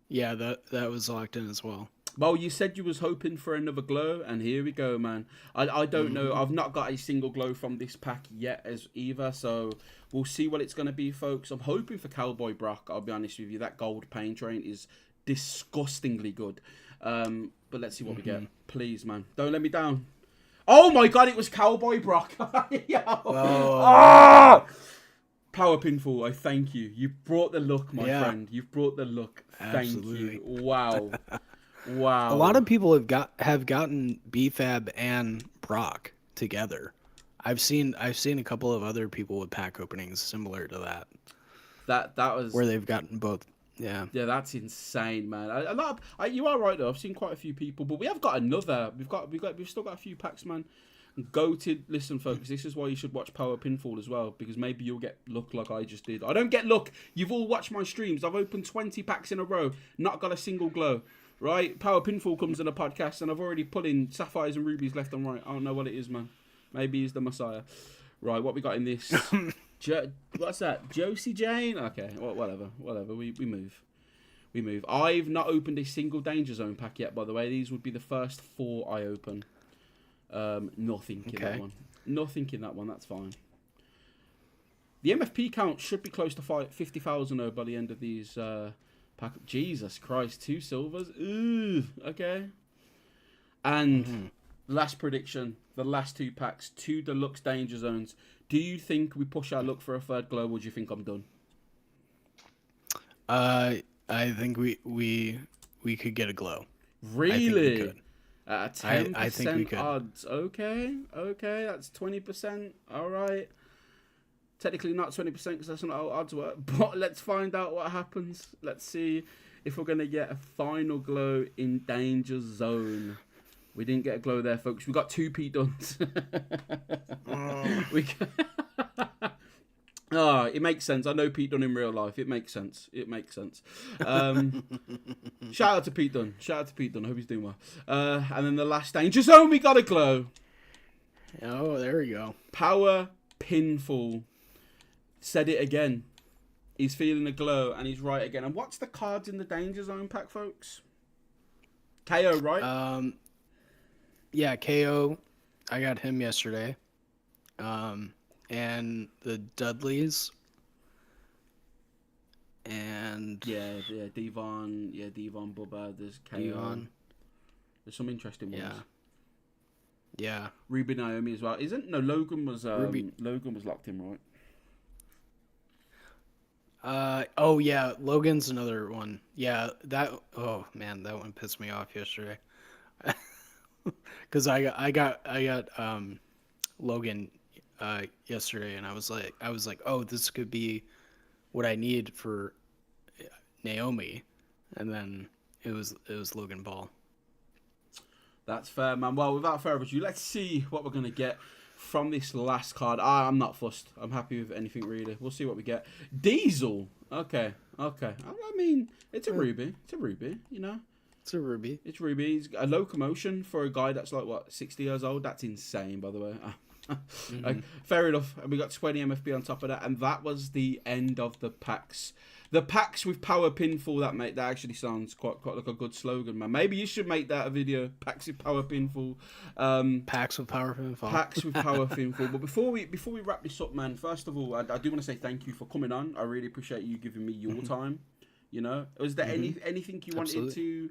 Yeah, that was locked in as well. Well, you said you was hoping for another glow, and here we go, man. I don't know. I've not got a single glow from this pack yet as either, so we'll see what it's going to be, folks. I'm hoping for Cowboy Brock, I'll be honest with you. That gold paint train is disgustingly good. But let's see what we get. Please, man. Don't let me down. Oh, my God, it was Cowboy Brock. Oh. Power Pinfall, I thank you. You brought the look, my friend. You've brought the look. Absolutely. Thank you. Wow. Wow. A lot of people have gotten BFAB and Brock together. I've seen a couple of other people with pack openings similar to that. That was where they've gotten both. Yeah. Yeah, that's insane, man. You are right though. I've seen quite a few people, but we have got another. We've still got a few packs, man. Listen, folks. This is why you should watch Power Pinfall as well, because maybe you'll get luck like I just did. I don't get luck. You've all watched my streams. I've opened 20 packs in a row, not got a single glow. Right, Power Pinfall comes in a podcast, and I've already put in sapphires and rubies left and right. I don't know what it is, man. Maybe he's the Messiah. Right, what we got in this? What's that? Josie Jane? Okay, whatever. We move. I've not opened a single Danger Zone pack yet, by the way. These would be the first 4 I open. Nothing in that one. Nothing in that one. That's fine. The MFP count should be close to 50,000 though by the end of these. Jesus Christ, 2 silvers. Ooh, okay. And last prediction, the last 2 packs, 2 deluxe Danger Zones. Do you think we push our luck for a 3rd glow, or do you think I'm done? I think we could get a glow. Really? At 10% I think we could. Odds. Okay, that's 20%. All right. Technically not 20% because that's not how odds work, but let's find out what happens. Let's see if we're going to get a final glow in Danger Zone. We didn't get a glow there, folks. We got 2 Pete Duns. It makes sense. I know Pete Dunne in real life. It makes sense. Shout out to Pete Dunne. I hope he's doing well. And then the last Danger Zone, we got a glow. Oh, there we go. Power Pinfall. Said it again. He's feeling a glow, and he's right again. And what's the cards in the Danger Zone pack, folks? KO, right? Yeah, KO. I got him yesterday. And the Dudleys. And yeah, Devon, Bubba. There's KO. Devon. There's some interesting ones. Yeah. Ruby Naomi as well. Logan was locked in, right? Oh yeah, Logan's another one. Yeah, that one pissed me off yesterday. Cuz I got Logan yesterday, and I was like, "Oh, this could be what I need for Naomi." And then it was Logan Paul. That's fair, man. Well, without further ado, let's see what we're going to get from this last card. I'm not fussed. I'm happy with anything, really. We'll see what we get. Diesel. Okay. I mean, it's a ruby. You know. It's a Ruby. It's Ruby. He's got a locomotion for a guy that's like, what, 60 years old? That's insane, by the way. Like, fair enough. And we got 20 MFB on top of that. And that was the end of the packs. The packs with PowerPinfall, that actually sounds quite like a good slogan, man. Maybe you should make that a video. Packs with PowerPinfall. Packs with PowerPinfall. Packs with PowerPinfall. But before we wrap this up, man, first of all, I do want to say thank you for coming on. I really appreciate you giving me your time. You know, was there anything you wanted to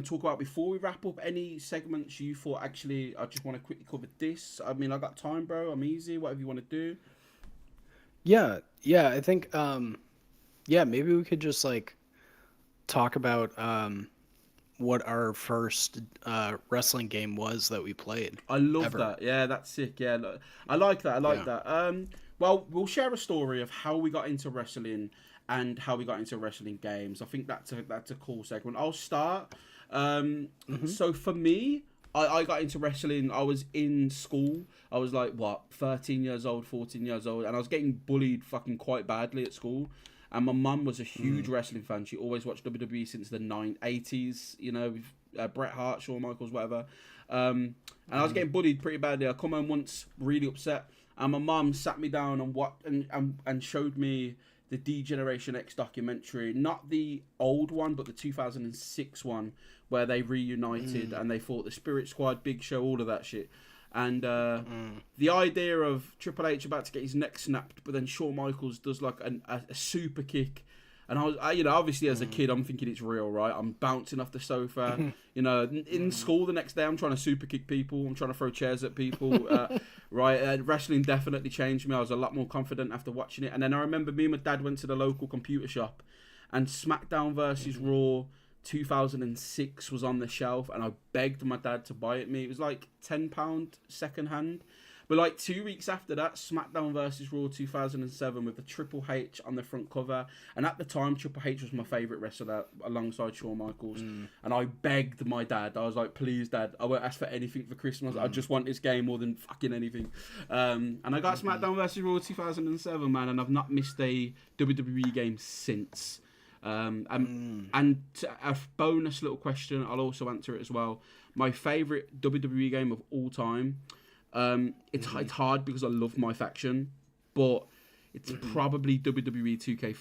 talk about before we wrap up? Any segments you thought, actually, I just want to quickly cover this? I mean, I got time, bro. I'm easy. Whatever you want to do. Yeah, I think maybe we could just like talk about what our first wrestling game was that we played. I love that. Yeah, that's sick. Yeah, look, I like that. That. Well, we'll share a story of how we got into wrestling and how we got into wrestling games. I think that's a cool segment. I'll start. So for me, I got into wrestling. I was in school. I was like, 13 years old, 14 years old, and I was getting bullied fucking quite badly at school. And my mum was a huge wrestling fan. She always watched WWE since the 80s, you know, with Bret Hart, Shawn Michaels, whatever. And I was getting bullied pretty badly. I come home once really upset, and my mum sat me down and showed me the D-Generation X documentary. Not the old one, but the 2006 one, where they reunited and they fought the Spirit Squad, Big Show, all of that shit. And the idea of Triple H about to get his neck snapped, but then Shawn Michaels does like a super kick. And I you know, obviously as a kid, I'm thinking it's real, right? I'm bouncing off the sofa. You know, in school the next day, I'm trying to super kick people. I'm trying to throw chairs at people. Right? Wrestling definitely changed me. I was a lot more confident after watching it. And then I remember me and my dad went to the local computer shop, and SmackDown versus Raw 2006 was on the shelf, and I begged my dad to buy it me. It was like £10 second hand. But like 2 weeks after that, SmackDown vs. Raw 2007 with the Triple H on the front cover. And at the time, Triple H was my favourite wrestler alongside Shawn Michaels. And I begged my dad. I was like, please, Dad, I won't ask for anything for Christmas. I just want this game more than fucking anything. And I got SmackDown vs. Raw 2007, man, and I've not missed a WWE game since. And a bonus little question, I'll also answer it as well. My favourite WWE game of all time. It's hard because I love MyFaction, but it's probably WWE 2K,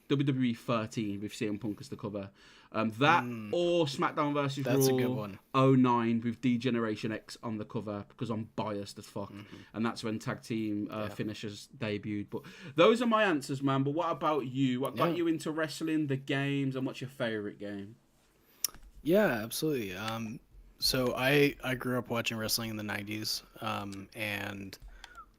WWE 13 with CM Punk as the cover. That or SmackDown vs. That's Raw a good one. 09 with D-Generation X on the cover, because I'm biased as fuck. And that's when Tag Team Finishers debuted. But those are my answers, man. But what about you? What got you into wrestling, the games, and what's your favourite game? Yeah, absolutely. So I grew up watching wrestling in the 90s, and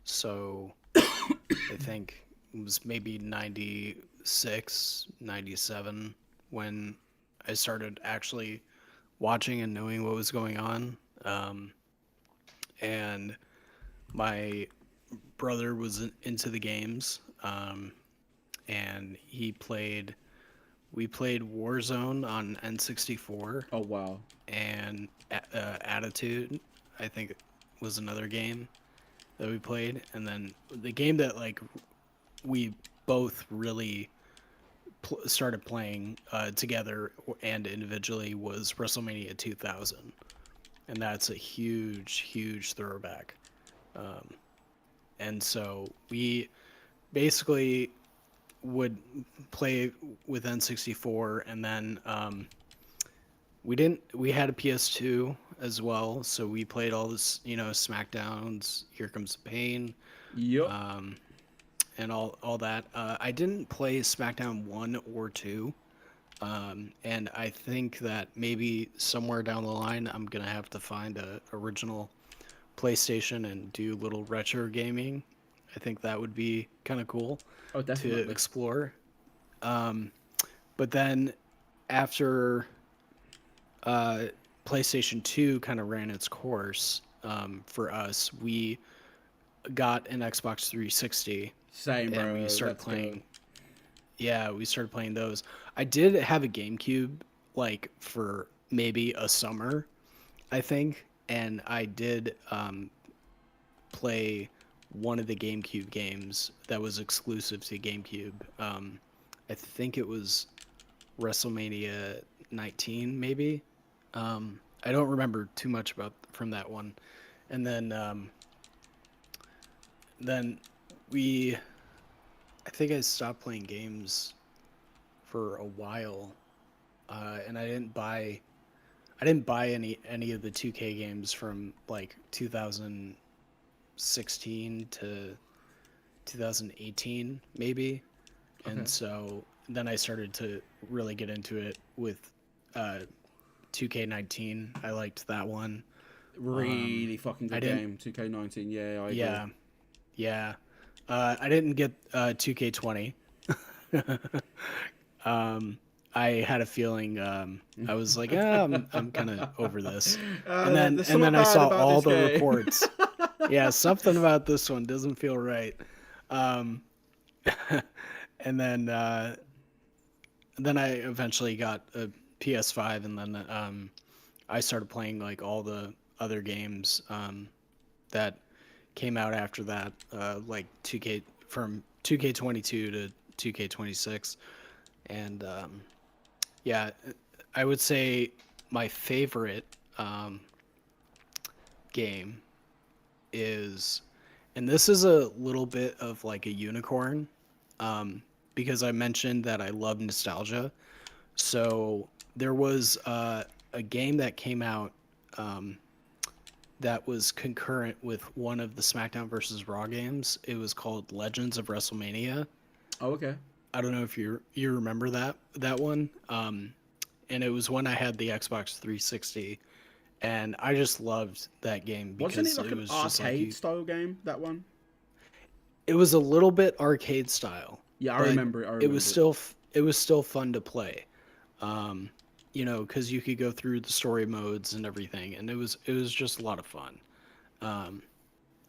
so I think it was maybe 96, 97 when I started actually watching and knowing what was going on. And my brother was into the games, and we played Warzone on N64. Oh, wow. And Attitude, I think, was another game that we played. And then the game that like we both really started playing together and individually was WrestleMania 2000, and that's a huge throwback. And so we basically would play with N64, and then we had a PS2 as well, so we played all this, you know, SmackDowns, Here Comes the Pain, and all that. I didn't play SmackDown 1 or 2, and I think that maybe somewhere down the line I'm gonna have to find a original PlayStation and do little retro gaming. I think that would be kind of cool to explore. But then after PlayStation 2 kind of ran its course, for us, we got an Xbox 360. Same, bro. And we started playing. Yeah, we started playing those. I did have a GameCube, like, for maybe a summer, I think. And I did play one of the GameCube games that was exclusive to GameCube. I think it was WrestleMania 2K19 maybe. I don't remember too much about from that one. And then we I think I stopped playing games for a while. And I didn't buy any of the 2K games from like 2016 to 2018 maybe. Okay. And so then I started to really get into it with 2K19. I liked that one. Really fucking I good didn't. game. 2K19. Yeah, I agree. Yeah, yeah. I didn't get 2K20. I had a feeling I was like, I'm kind of over this, and then There's and something then I bad saw about all this the game. reports. Yeah, something about this one doesn't feel right. Um, and then I eventually got a PS5, and then I started playing like all the other games that came out after that, like 2K from 2K22 to 2K26, and yeah, I would say my favorite game is, and this is a little bit of like a unicorn, because I mentioned that I love nostalgia. So there was a game that came out um, that was concurrent with one of the SmackDown versus Raw games. It was called Legends of WrestleMania. Oh, okay. I don't know if you remember that one. And it was when I had the Xbox 360, and I just loved that game Wasn't it because like it an was just like arcade style game, that one? it was a little bit arcade style, Yeah, I but remember it. I it was remember it. still fun to play. Um, because you could go through the story modes and everything, and it was just a lot of fun. Um,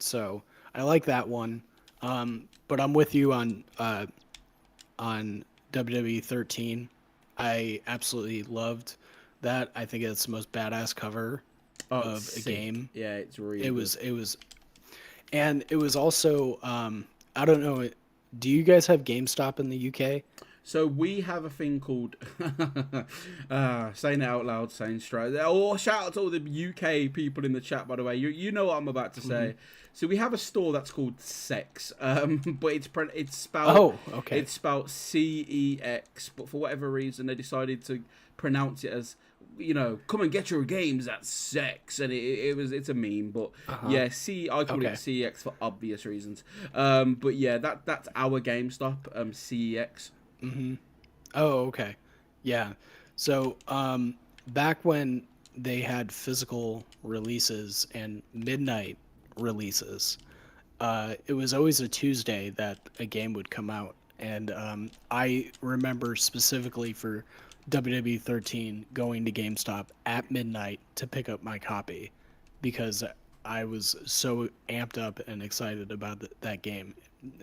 so I like that one. But I'm with you on WWE 13. I absolutely loved that. I think it's the most badass cover Oh, it's of a sick. game. Yeah, it's really It good. was it was and it was also I don't know, do you guys have GameStop in the UK? So we have a thing called saying it out loud, saying straight. Oh, shout out to all the UK people in the chat, by the way. You know what I'm about to say. So we have a store that's called Sex, but it's spelled Oh, okay. it's spelled CEX. But for whatever reason, they decided to pronounce it as, come and get your games at Sex, and it's a meme. But yeah, I call Okay. it CEX for obvious reasons. But yeah, that's our GameStop, CEX. Oh, okay. Yeah. So, back when they had physical releases and midnight releases, it was always a Tuesday that a game would come out. And I remember specifically for WWE 13 going to GameStop at midnight to pick up my copy because I was so amped up and excited about that game,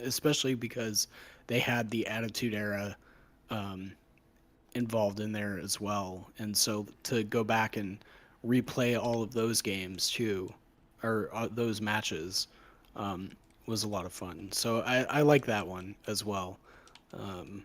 especially because they had the Attitude Era involved in there as well. And so to go back and replay all of those games too, or those matches, was a lot of fun. So I like that one as well. Um,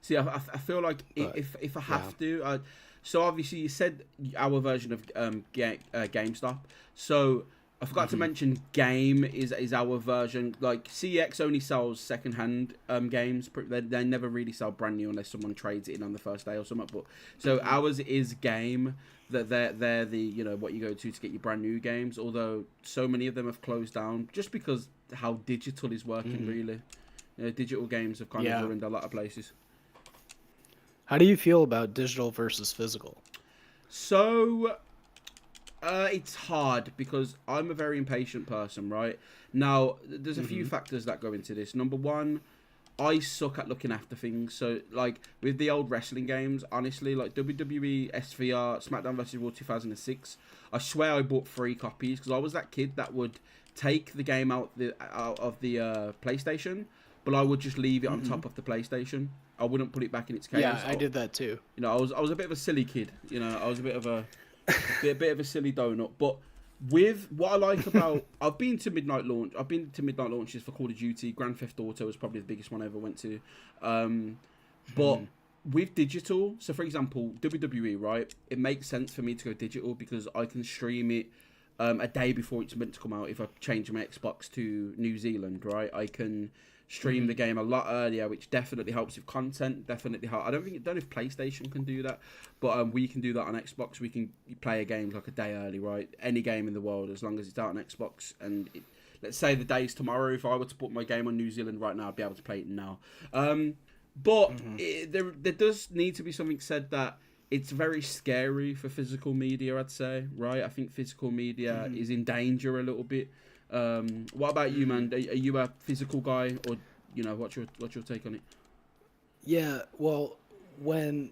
See, I feel like but if I yeah. have to, so obviously you said our version of GameStop. So I forgot to mention Game is our version. Like CX only sells secondhand games. They never really sell brand new unless someone trades it in on the first day or something. But so ours is Game. That they're the what you go to get your brand new games. Although so many of them have closed down just because how digital is working really. Digital games have kind of Yeah. ruined a lot of places. How do you feel about digital versus physical? So, it's hard because I'm a very impatient person, right? Now, there's a few factors that go into this. Number one, I suck at looking after things. So, like, with the old wrestling games, honestly, like WWE, SVR, SmackDown vs. Raw 2006, I swear I bought 3 copies because I was that kid that would take the game out of the PlayStation, but I would just leave it on top of the PlayStation. I wouldn't put it back in its case. Yeah, I did that too. I was a bit of a silly kid. I was a bit of a bit of a silly donut. But with what I like about, I've been to midnight launches for Call of Duty. Grand Theft Auto was probably the biggest one I ever went to. But with digital, so for example, WWE, right? It makes sense for me to go digital because I can stream it a day before it's meant to come out. If I change my Xbox to New Zealand, right, I can stream the game a lot earlier, which definitely helps with content. Definitely help. I don't know if PlayStation can do that, but we can do that on Xbox. We can play a game like a day early, right? Any game in the world, as long as it's out on Xbox. And let's say the day's tomorrow. If I were to put my game on New Zealand right now, I'd be able to play it now. But there does need to be something said that it's very scary for physical media, I'd say, right? I think physical media is in danger a little bit. What about you, man? Are you a physical guy, or what's your take on it? Yeah, well, when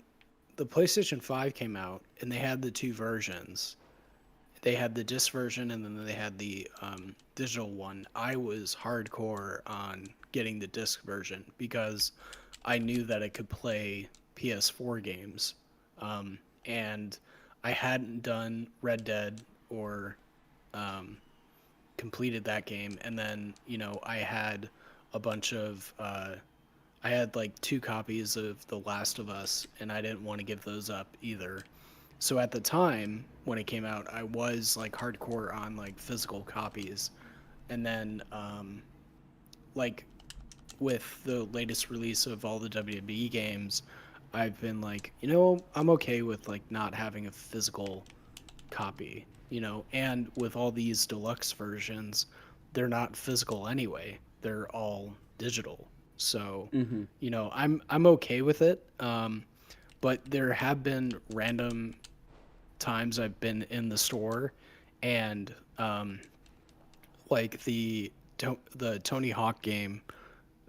the PlayStation 5 came out and they had the two versions, they had the disc version and then they had the digital one. I was hardcore on getting the disc version because I knew that I could play PS4 games. And I hadn't done Red Dead or completed that game. And then, I had a bunch of, I had like 2 copies of The Last of Us, and I didn't want to give those up either. So at the time when it came out, I was like hardcore on like physical copies. And then, like with the latest release of all the WWE games, I've been like, I'm okay with like not having a physical copy, and with all these deluxe versions, they're not physical anyway. They're all digital. So, I'm okay with it. But there have been random times I've been in the store and like the Tony Hawk game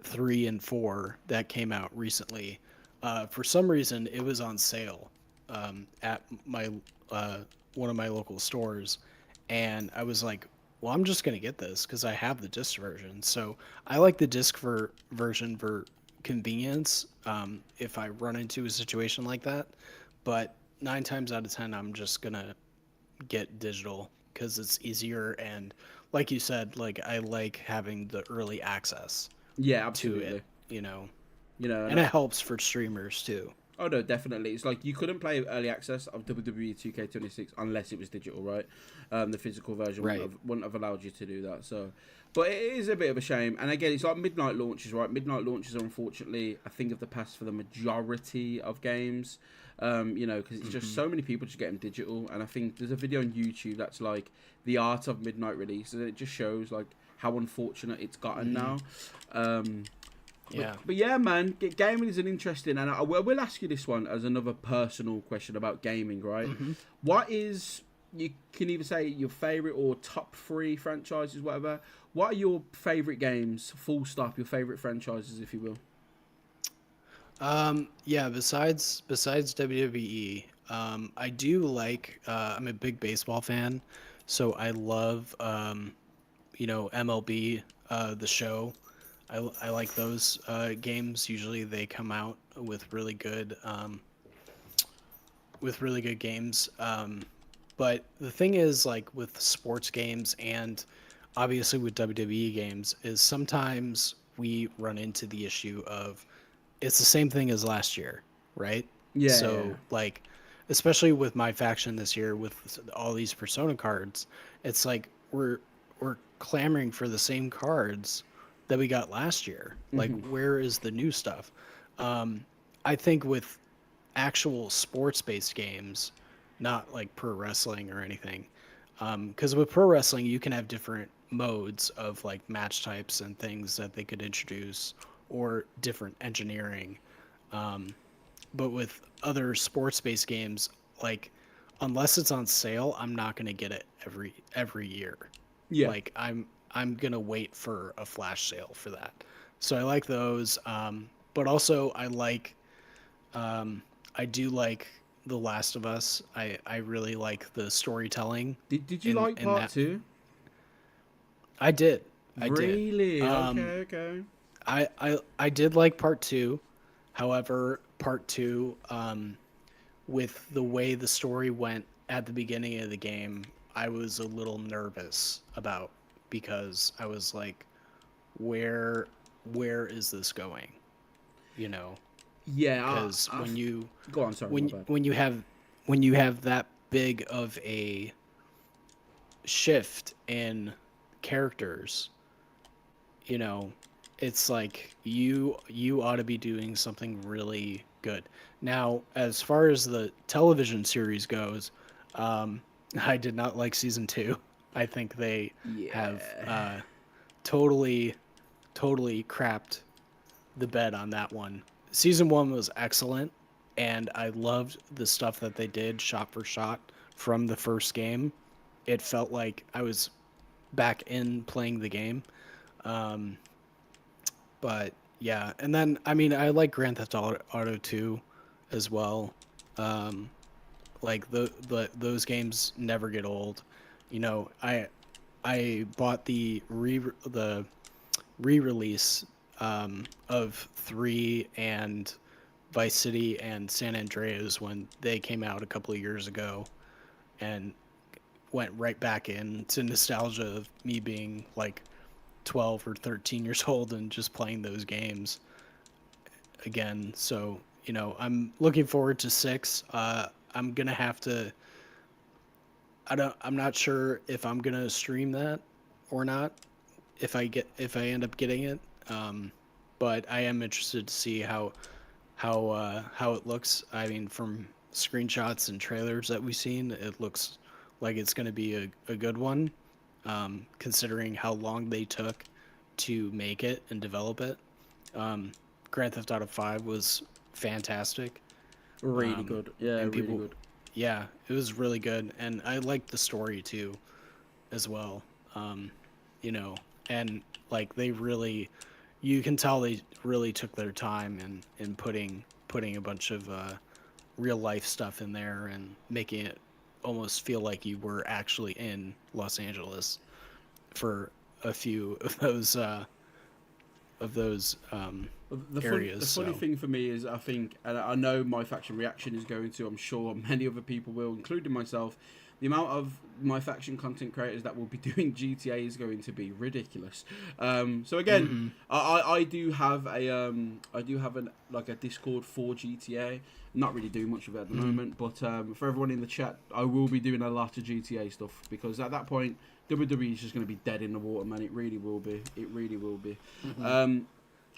3 and 4 that came out recently. For some reason, it was on sale at my one of my local stores, and I was like, "Well, I'm just gonna get this because I have the disc version." So I like the disc version for convenience if I run into a situation like that. But 9 times out of 10, I'm just gonna get digital because it's easier, and like you said, like I like having the early access Yeah, to absolutely. it, And and it helps for streamers too. oh no, definitely. It's like you couldn't play early access of WWE 2K26 unless it was digital, right? The physical version Right. wouldn't have allowed you to do that. So, but it is a bit of a shame. And again, it's like midnight launches, right? Midnight launches are unfortunately a thing of the past for the majority of games. Because it's just so many people just get them digital. And I think there's a video on YouTube that's like the art of midnight release, and it just shows like how unfortunate it's gotten now. Yeah. But yeah, man, gaming is an interesting, and I will ask you this one as another personal question about gaming, right? What is, you can either say your favorite or top 3 franchises, whatever. What are your favorite games? Full stop. Your favorite franchises, if you will. Yeah, besides WWE, I do like I'm a big baseball fan, so I love MLB the show. I like those games. Usually they come out with really good games. But the thing is, like with sports games and obviously with WWE games, is sometimes we run into the issue of it's the same thing as last year, right? Yeah, So like, especially with my faction this year with all these Persona cards, it's like we're clamoring for the same cards that we got last year. Like, where is the new stuff? I think with actual sports-based games, not like pro wrestling or anything, because with pro wrestling you can have different modes of like match types and things that they could introduce or different engineering. But with other sports-based games, like unless it's on sale, I'm not gonna get it every year. yeah, Like I'm gonna wait for a flash sale for that. So I like those. But also I do like The Last of Us. I really like the storytelling Did you in like in part that. 2? I did. I did. Really? Okay. I did like part 2. However, part 2, with the way the story went at the beginning of the game, I was a little nervous about, because I was like, where is this going? You know? Yeah, because when you go on. Sorry, my bad. when you have that big of a shift in characters, you know, it's like you ought to be doing something really good. Now, as far as the television series goes, um, I did not like season 2. I think they have Yeah. totally totally crapped the bed on that one. Season 1 was excellent, and I loved the stuff that they did shot for shot from the first game. It felt like I was back in playing the game. Um, but yeah, and then I mean I like Grand Theft Auto 2 as well. Um, like the those games never get old. You know, I bought the re-release of 3 and Vice City and San Andreas when they came out a couple of years ago, and went right back into nostalgia of me being like 12 or 13 years old and just playing those games again. So, you know, I'm looking forward to 6. I'm going to have to I'm not sure if I'm going to stream that or not if I end up getting it. But I am interested to see how it looks. I mean, from screenshots and trailers that we've seen, it looks like it's going to be a good one, considering how long they took to make it and develop it. Grand Theft Auto 5 was fantastic. Really good. Yeah, And really people, good. yeah, it was really good. And I liked the story too, as well. You know, and like they really, you can tell they really took their time in putting a bunch of real life stuff in there and making it almost feel like you were actually in Los Angeles for a few of those The areas. funny So thing for me is, I think, and I know my faction reaction is going to, I'm sure many other people will, including myself, the amount of my faction content creators that will be doing GTA is going to be ridiculous. So again, I do have a Discord for GTA. Not really doing much of it at the moment, but for everyone in the chat, I will be doing a lot of GTA stuff, because at that point WWE is just going to be dead in the water, man. It really will be. It really will be.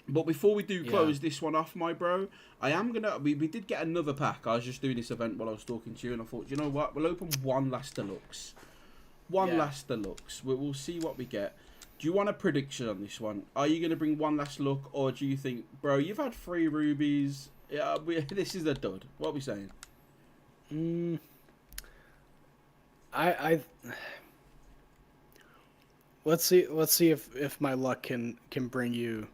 But before we do close this one off, my bro, I am gonna. We did get another pack. I was just doing this event while I was talking to you, and I thought, you know what? We'll open one last deluxe. Last deluxe. We'll see what we get. Do you want a prediction on this one? Are you gonna bring one last look, or do you think, bro, you've had 3 rubies? Yeah, this is a dud. What are we saying? I let's see if my luck can bring you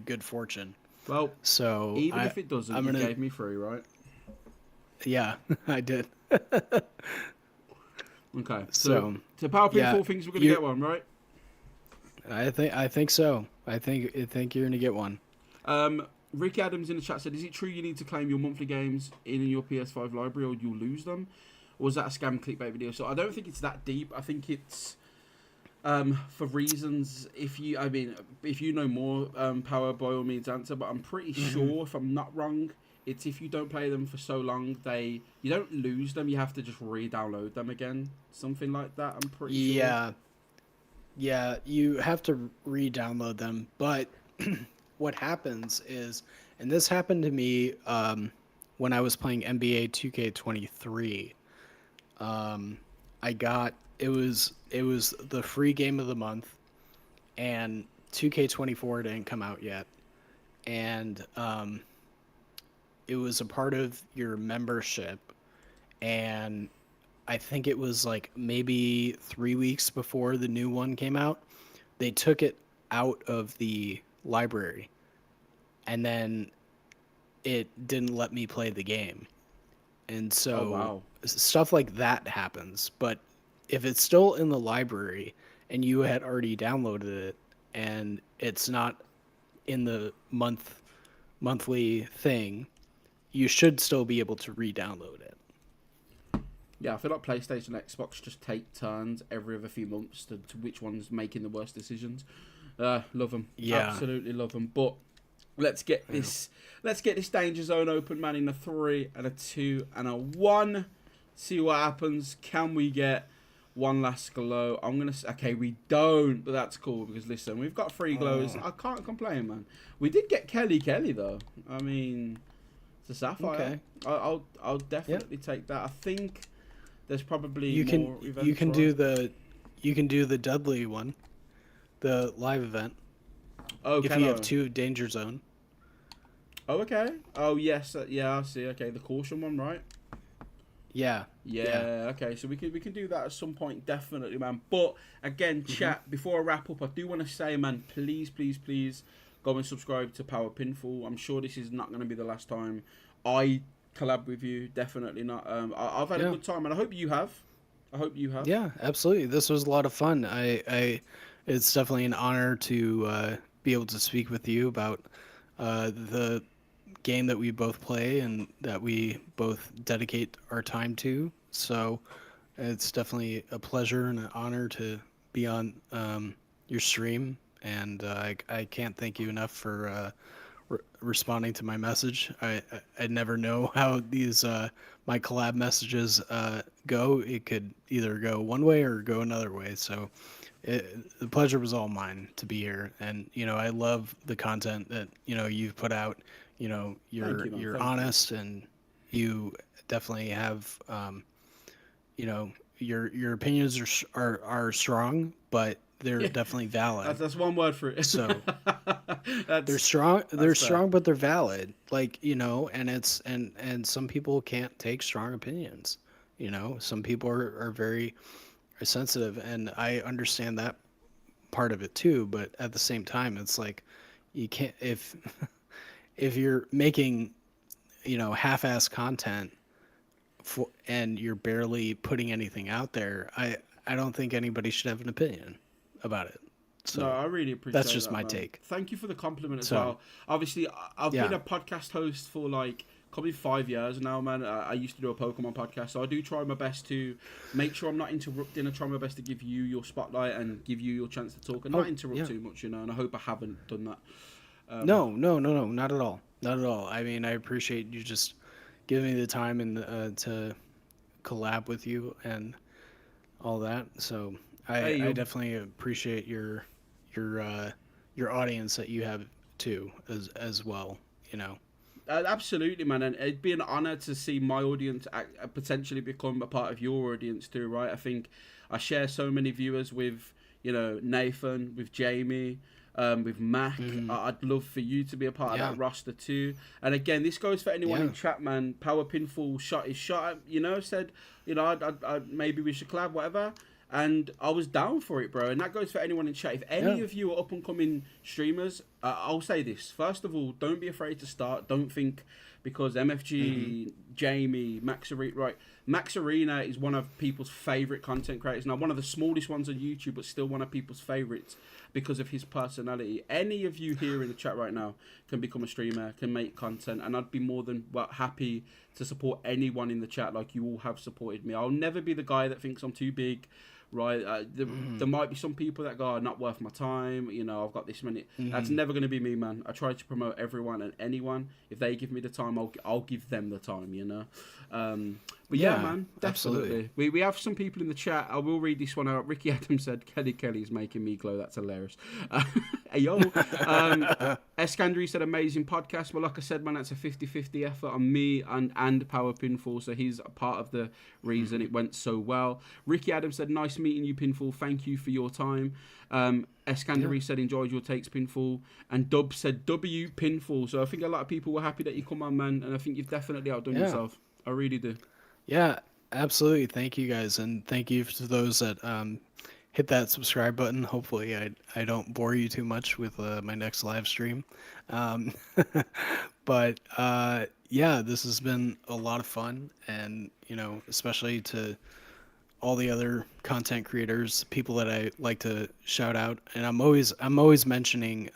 good fortune. Well, So even if it doesn't, I'm you gonna, gave me 3, right? yeah, I did. Okay. So to PowerPinfall yeah, things, we're gonna you- get one, right? I think so. I think you're gonna get one. Rick Adams in the chat said, "Is it true you need to claim your monthly games in your PS5 library, or you'll lose them?" Or was that a scam clickbait video? So I don't think it's that deep. I think it's for reasons. If you know more, Power, by all means answer. But I'm pretty sure, if I'm not wrong, it's if you don't play them for so long, you don't lose them. You have to just re-download them again, something like that. I'm pretty sure. Yeah, you have to re-download them. But what happens is, and this happened to me when I was playing NBA 2K23. I got it was the free game of the month, and 2K24 didn't come out yet, and it was a part of your membership, and I think it was like maybe 3 weeks before the new one came out, they took it out of the library, and then it didn't let me play the game. And so Oh wow. stuff like that happens. But if it's still in the library and you had already downloaded it and it's not in the monthly thing, you should still be able to re-download it. Yeah, I feel like PlayStation and Xbox just take turns every other few months to which one's making the worst decisions. Love them. Yeah. Absolutely love them. But Let's get this. Let's get this danger zone open, man. In a 3 and a 2 and a 1. See what happens. Can we get one last glow? I'm gonna. Okay, we don't, but that's cool because listen, we've got 3 glows. I can't complain, man. We did get Kelly though. I mean, it's a sapphire. Okay. I'll definitely take that. I think there's probably You more can events, you can right? do the Dudley one, the live event. Oh, If can you I? have 2 danger zone. Oh, okay. Oh, yes. Yeah, I see. Okay, the caution one, right? Yeah. Yeah. Okay, so we can do that at some point, definitely, man. But again, chat. Before I wrap up, I do want to say, man, please go and subscribe to PowerPinfall. I'm sure this is not going to be the last time I collab with you. Definitely not. I've had a good time, and I hope you have. Yeah, absolutely. This was a lot of fun. It's definitely an honor to be able to speak with you about the game that we both play and that we both dedicate our time to. So it's definitely a pleasure and an honor to be on your stream. And I can't thank you enough for responding to my message. I never know how these my collab messages go. It could either go one way or go another way. So the pleasure was all mine to be here. And I love the content that you've put out. Thank you, man. You're Thank you. honest, and you definitely have your opinions are strong, but they're definitely valid. That's one word for it. So That's they're strong. They're fair. strong, but they're valid. And it's and some people can't take strong opinions. Some people are very sensitive, and I understand that part of it too. But at the same time, it's like you can't if you're making half-ass content and you're barely putting anything out there. I don't think anybody should have an opinion about it. So No, I really appreciate that's just that, my man. take. Thank you for the compliment as So, well. Obviously, I've yeah. been a podcast host for like probably 5 years now, man. I used to do a Pokemon podcast, so I do try my best to make sure I'm not interrupting. I try my best to give you your spotlight and give you your chance to talk and not interrupt too much, and I hope I haven't done that. No, not at all. Not at all. I mean, I appreciate you just giving me the time and to collab with you and all that. So Hey, I you're definitely appreciate your audience that you have too as well. Absolutely, man, and it'd be an honor to see my audience potentially become a part of your audience too, right? I think I share so many viewers with, Nathan, with Jamie, with Mac. I'd love for you to be a part of that roster too. And again, this goes for anyone in chat, man. Power Pinfall shot his shot, said, I maybe we should collab, whatever. And I was down for it, bro. And that goes for anyone in chat. If any of you are up and coming streamers, I'll say this. First of all, don't be afraid to start. Don't think because MFG, Jamie, Max Arena, right? Max Arena is one of people's favorite content creators. Now, one of the smallest ones on YouTube, but still one of people's favorites because of his personality. Any of you here in the chat right now can become a streamer, can make content, and I'd be more than happy to support anyone in the chat like you all have supported me. I'll never be the guy that thinks I'm too big. Right, there might be some people that go, not worth my time. I've got this many. That's never going to be me, man. I try to promote everyone and anyone. If they give me the time, I'll give them the time. But yeah, man, definitely. Absolutely. We have some people in the chat. I will read this one out. Ricky Adams said, Kelly is making me glow. That's hilarious. Hey, yo. Eskandri said, amazing podcast. Well, like I said, man, that's a 50-50 effort on me and Power Pinfall. So he's a part of the reason it went so well. Ricky Adams said, nice meeting you, Pinfall. Thank you for your time. Eskandari said, enjoyed your takes, Pinfall. And Dub said, W Pinfall. So I think a lot of people were happy that you come on, man. And I think you've definitely outdone yourself. I really do. Yeah, absolutely. Thank you guys, and thank you to those that hit that subscribe button. Hopefully, I don't bore you too much with my next live stream. But this has been a lot of fun, and especially to all the other content creators, people that I like to shout out, and I'm always mentioning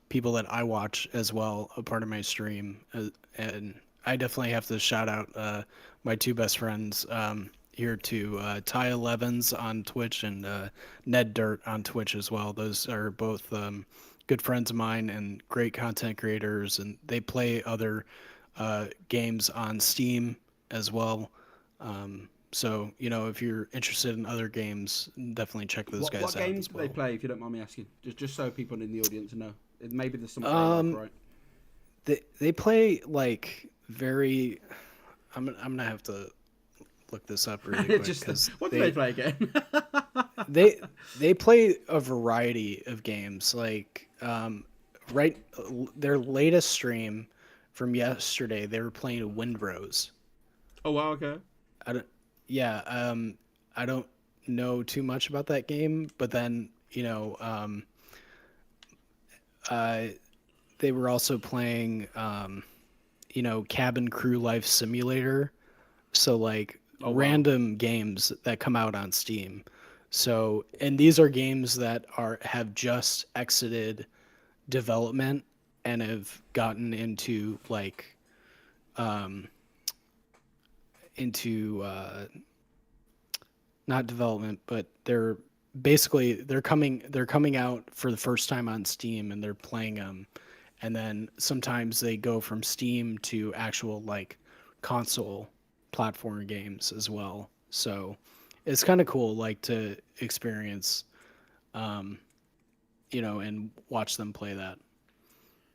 people that I watch as well, a part of my stream, and I definitely have to shout out my 2 best friends here to Ty Levens on Twitch and Ned Dirt on Twitch as well. Those are both good friends of mine and great content creators, and they play other games on Steam as well. So, if you're interested in other games, definitely check those guys What out games as do they well. play, if you don't mind me asking? Just so people in the audience know. Maybe there's something they like, Um, right? they play like very. I'm gonna have to look this up really quick Just because what do they play again? they play a variety of games. Like right, their latest stream from yesterday, they were playing Windrose. Oh wow, okay. I don't, yeah, I don't know too much about that game, but then uh, they were also playing Cabin Crew Life Simulator. So like Oh wow. random games that come out on Steam. So, and these are games that have just exited development and have gotten into not development, but they're coming out for the first time on Steam, and they're playing them. And then sometimes they go from Steam to actual like console platform games as well. So it's kind of cool, like to experience, and watch them play that.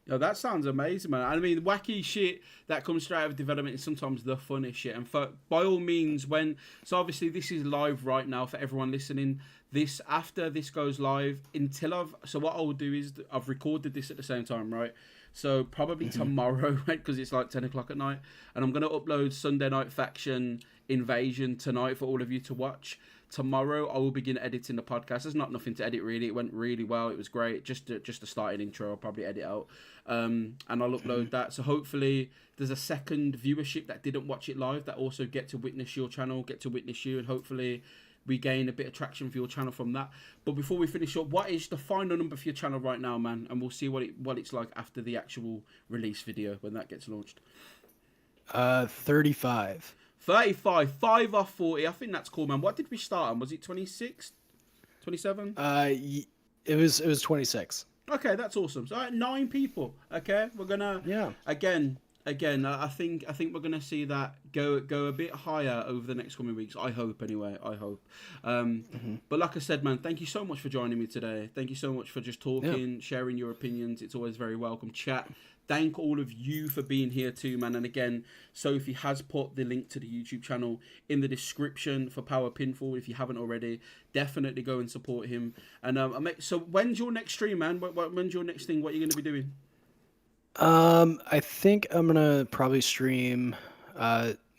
Yo, that sounds amazing, man. I mean, wacky shit that comes straight out of development is sometimes the funniest shit. And by all means, so obviously this is live right now for everyone listening. After this goes live, so what I'll do is I've recorded this at the same time, right? So probably tomorrow, right? Because it's like 10 o'clock at night. And I'm going to upload Sunday Night Faction Invasion tonight for all of you to watch. Tomorrow I will begin editing the podcast. There's not nothing to edit really. It went really well. It was great. Just a starting intro. I'll probably edit out, and I'll upload that. So hopefully there's a second viewership that didn't watch it live that also get to witness your channel, get to witness you, and hopefully we gain a bit of traction for your channel from that. But before we finish up, what is the final number for your channel right now, man? And we'll see what it's like after the actual release video when that gets launched. 35. 35, 5 off 40. I think that's cool, man. What did we start on? Was it 26? 27? It was 26. Okay, that's awesome. So 9 people. Okay, we're gonna again. I think we're gonna see that go a bit higher over the next coming weeks. I hope anyway. I hope. But like I said, man, thank you so much for joining me today. Thank you so much for just talking, sharing your opinions. It's always very welcome. Chat. Thank all of you for being here too, man. And again, Sophie has put the link to the YouTube channel in the description for PowerPinfall. If you haven't already, definitely go and support him. And so when's your next stream, man? When's your next thing? What are you going to be doing? I think I'm gonna probably stream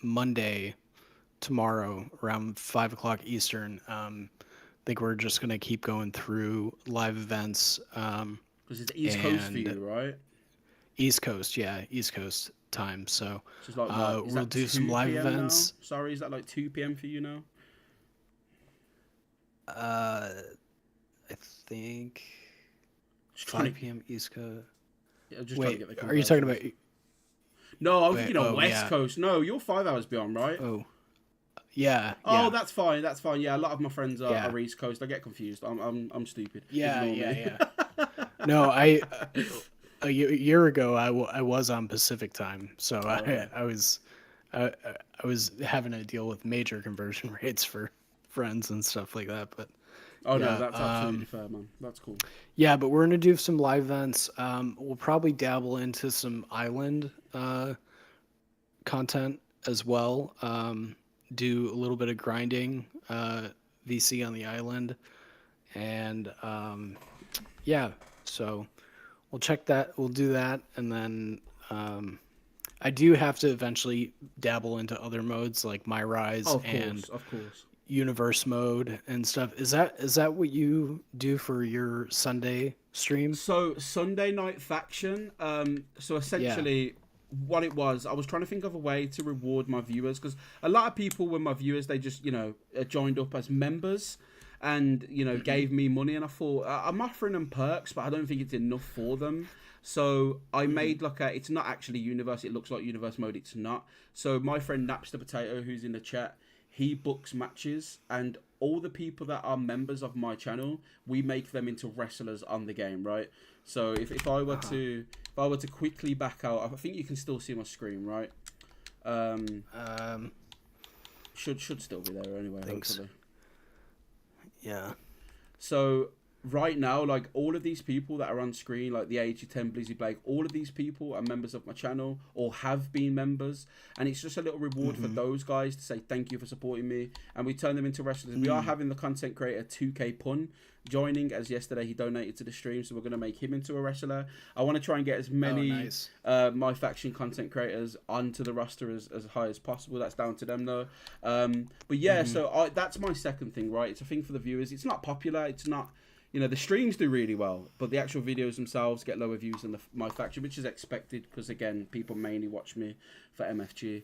Monday, tomorrow around 5 o'clock Eastern. I think we're just gonna keep going through live events. Because it's East Coast for you, right? East Coast time. So Just like, we'll do some live events. Now? Sorry, is that like 2 p.m. for you now? I think 5 p.m. East Coast. Yeah, just trying to get the are you talking about? No, I'm thinking of West Coast. No, you're 5 hours beyond, right? Oh, yeah. Oh, that's fine. That's fine. Yeah, a lot of my friends are East Coast. I get confused. I'm stupid. Yeah. No, a year ago I was on Pacific time, so I was having to deal with major conversion rates for friends and stuff like that. But no, that's absolutely fair, man. That's cool. Yeah, but we're gonna do some live events. We'll probably dabble into some island content as well. Do a little bit of grinding VC on the island, and so we'll check that. We'll do that, and then I do have to eventually dabble into other modes like My Rise of course. Universe mode and stuff. Is that what you do for your Sunday stream? So Sunday Night Faction. So essentially, what it was, I was trying to think of a way to reward my viewers, because a lot of people were my viewers. They just joined up as members and gave me money, and I thought I'm offering them perks, but I don't think it's enough for them. So I made it's not actually universe. It looks like universe mode. It's not. So my friend Napster Potato, who's in the chat, he books matches, and all the people that are members of my channel, we make them into wrestlers on the game, right? So if I were to quickly back out, I think you can still see my screen, right? Should still be there anyway. Hopefully. Yeah. So right now, like all of these people that are on screen, like the AG10, Blizzy Blake, all of these people are members of my channel or have been members, and it's just a little reward for those guys to say thank you for supporting me, and we turn them into wrestlers. We are having the content creator 2K Pun joining, as yesterday he donated to the stream, so we're going to make him into a wrestler. I want to try and get as many MyFaction content creators onto the roster as high as possible. That's down to them though. But yeah, so that's my second thing, right? It's a thing for the viewers. It's not popular, it's not, you know, the streams do really well, but the actual videos themselves get lower views than MyFaction, which is expected because, again, people mainly watch me for MFG.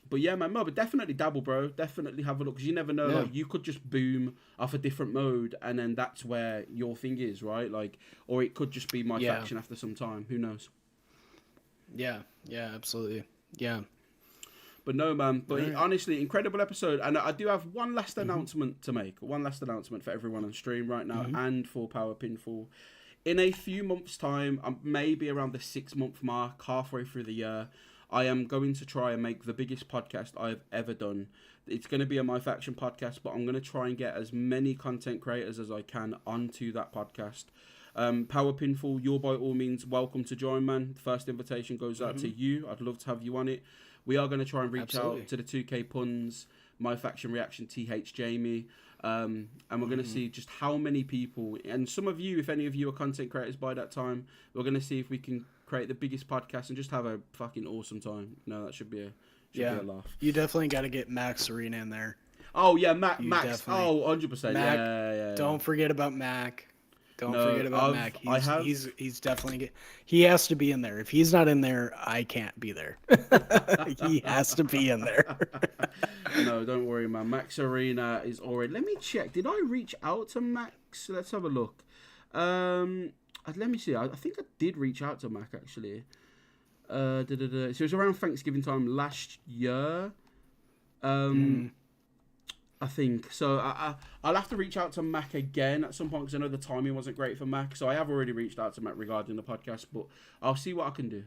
But yeah, man, but definitely dabble, bro. Definitely have a look, because you never know. Like, you could just boom off a different mode, and then that's where your thing is, right? Like, or it could just be MyFaction after some time. Who knows? Yeah, absolutely. Yeah. But no, man. But honestly, incredible episode. And I do have one last announcement to make. One last announcement for everyone on stream right now and for PowerPinfall. In a few months' time, maybe around the 6-month mark, halfway through the year, I am going to try and make the biggest podcast I've ever done. It's going to be a MyFaction podcast, but I'm going to try and get as many content creators as I can onto that podcast. PowerPinfall, you're by all means welcome to join, man. The first invitation goes out to you. I'd love to have you on it. We are going to try and reach out to the 2K Puns, MyFaction Reaction, TH Jamie, and we're going to see just how many people, and some of you, if any of you are content creators by that time, we're going to see if we can create the biggest podcast and just have a fucking awesome time. No, that should be a laugh. You definitely got to get Max Arena in there. Oh yeah, Max. Oh, 100%. Yeah. Don't forget about Mac. Don't forget about Mac. He's definitely he has to be in there. If he's not in there, I can't be there. He has to be in there. No, don't worry, man. Max Arena is already. Let me check. Did I reach out to Max? Let's have a look. Let me see. I think I did reach out to Mac actually. So it was around Thanksgiving time last year. I think so. I'll have to reach out to Mac again at some point, because I know the timing wasn't great for Mac. So I have already reached out to Mac regarding the podcast, but I'll see what I can do.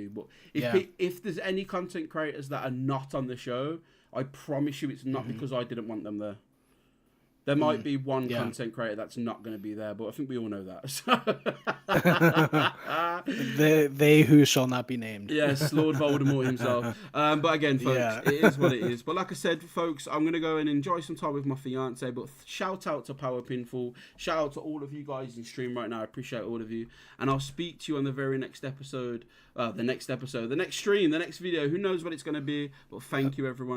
But if there's any content creators that are not on the show, I promise you it's not because I didn't want them there. There might be one content creator that's not going to be there, but I think we all know that. They who shall not be named. Yes, Lord Voldemort himself. But again, folks, it is what it is. But like I said, folks, I'm going to go and enjoy some time with my fiance. But shout out to PowerPinfall. Shout out to all of you guys in stream right now. I appreciate all of you. And I'll speak to you on the very next episode. The next stream, the next video. Who knows what it's going to be. But thank you, everyone.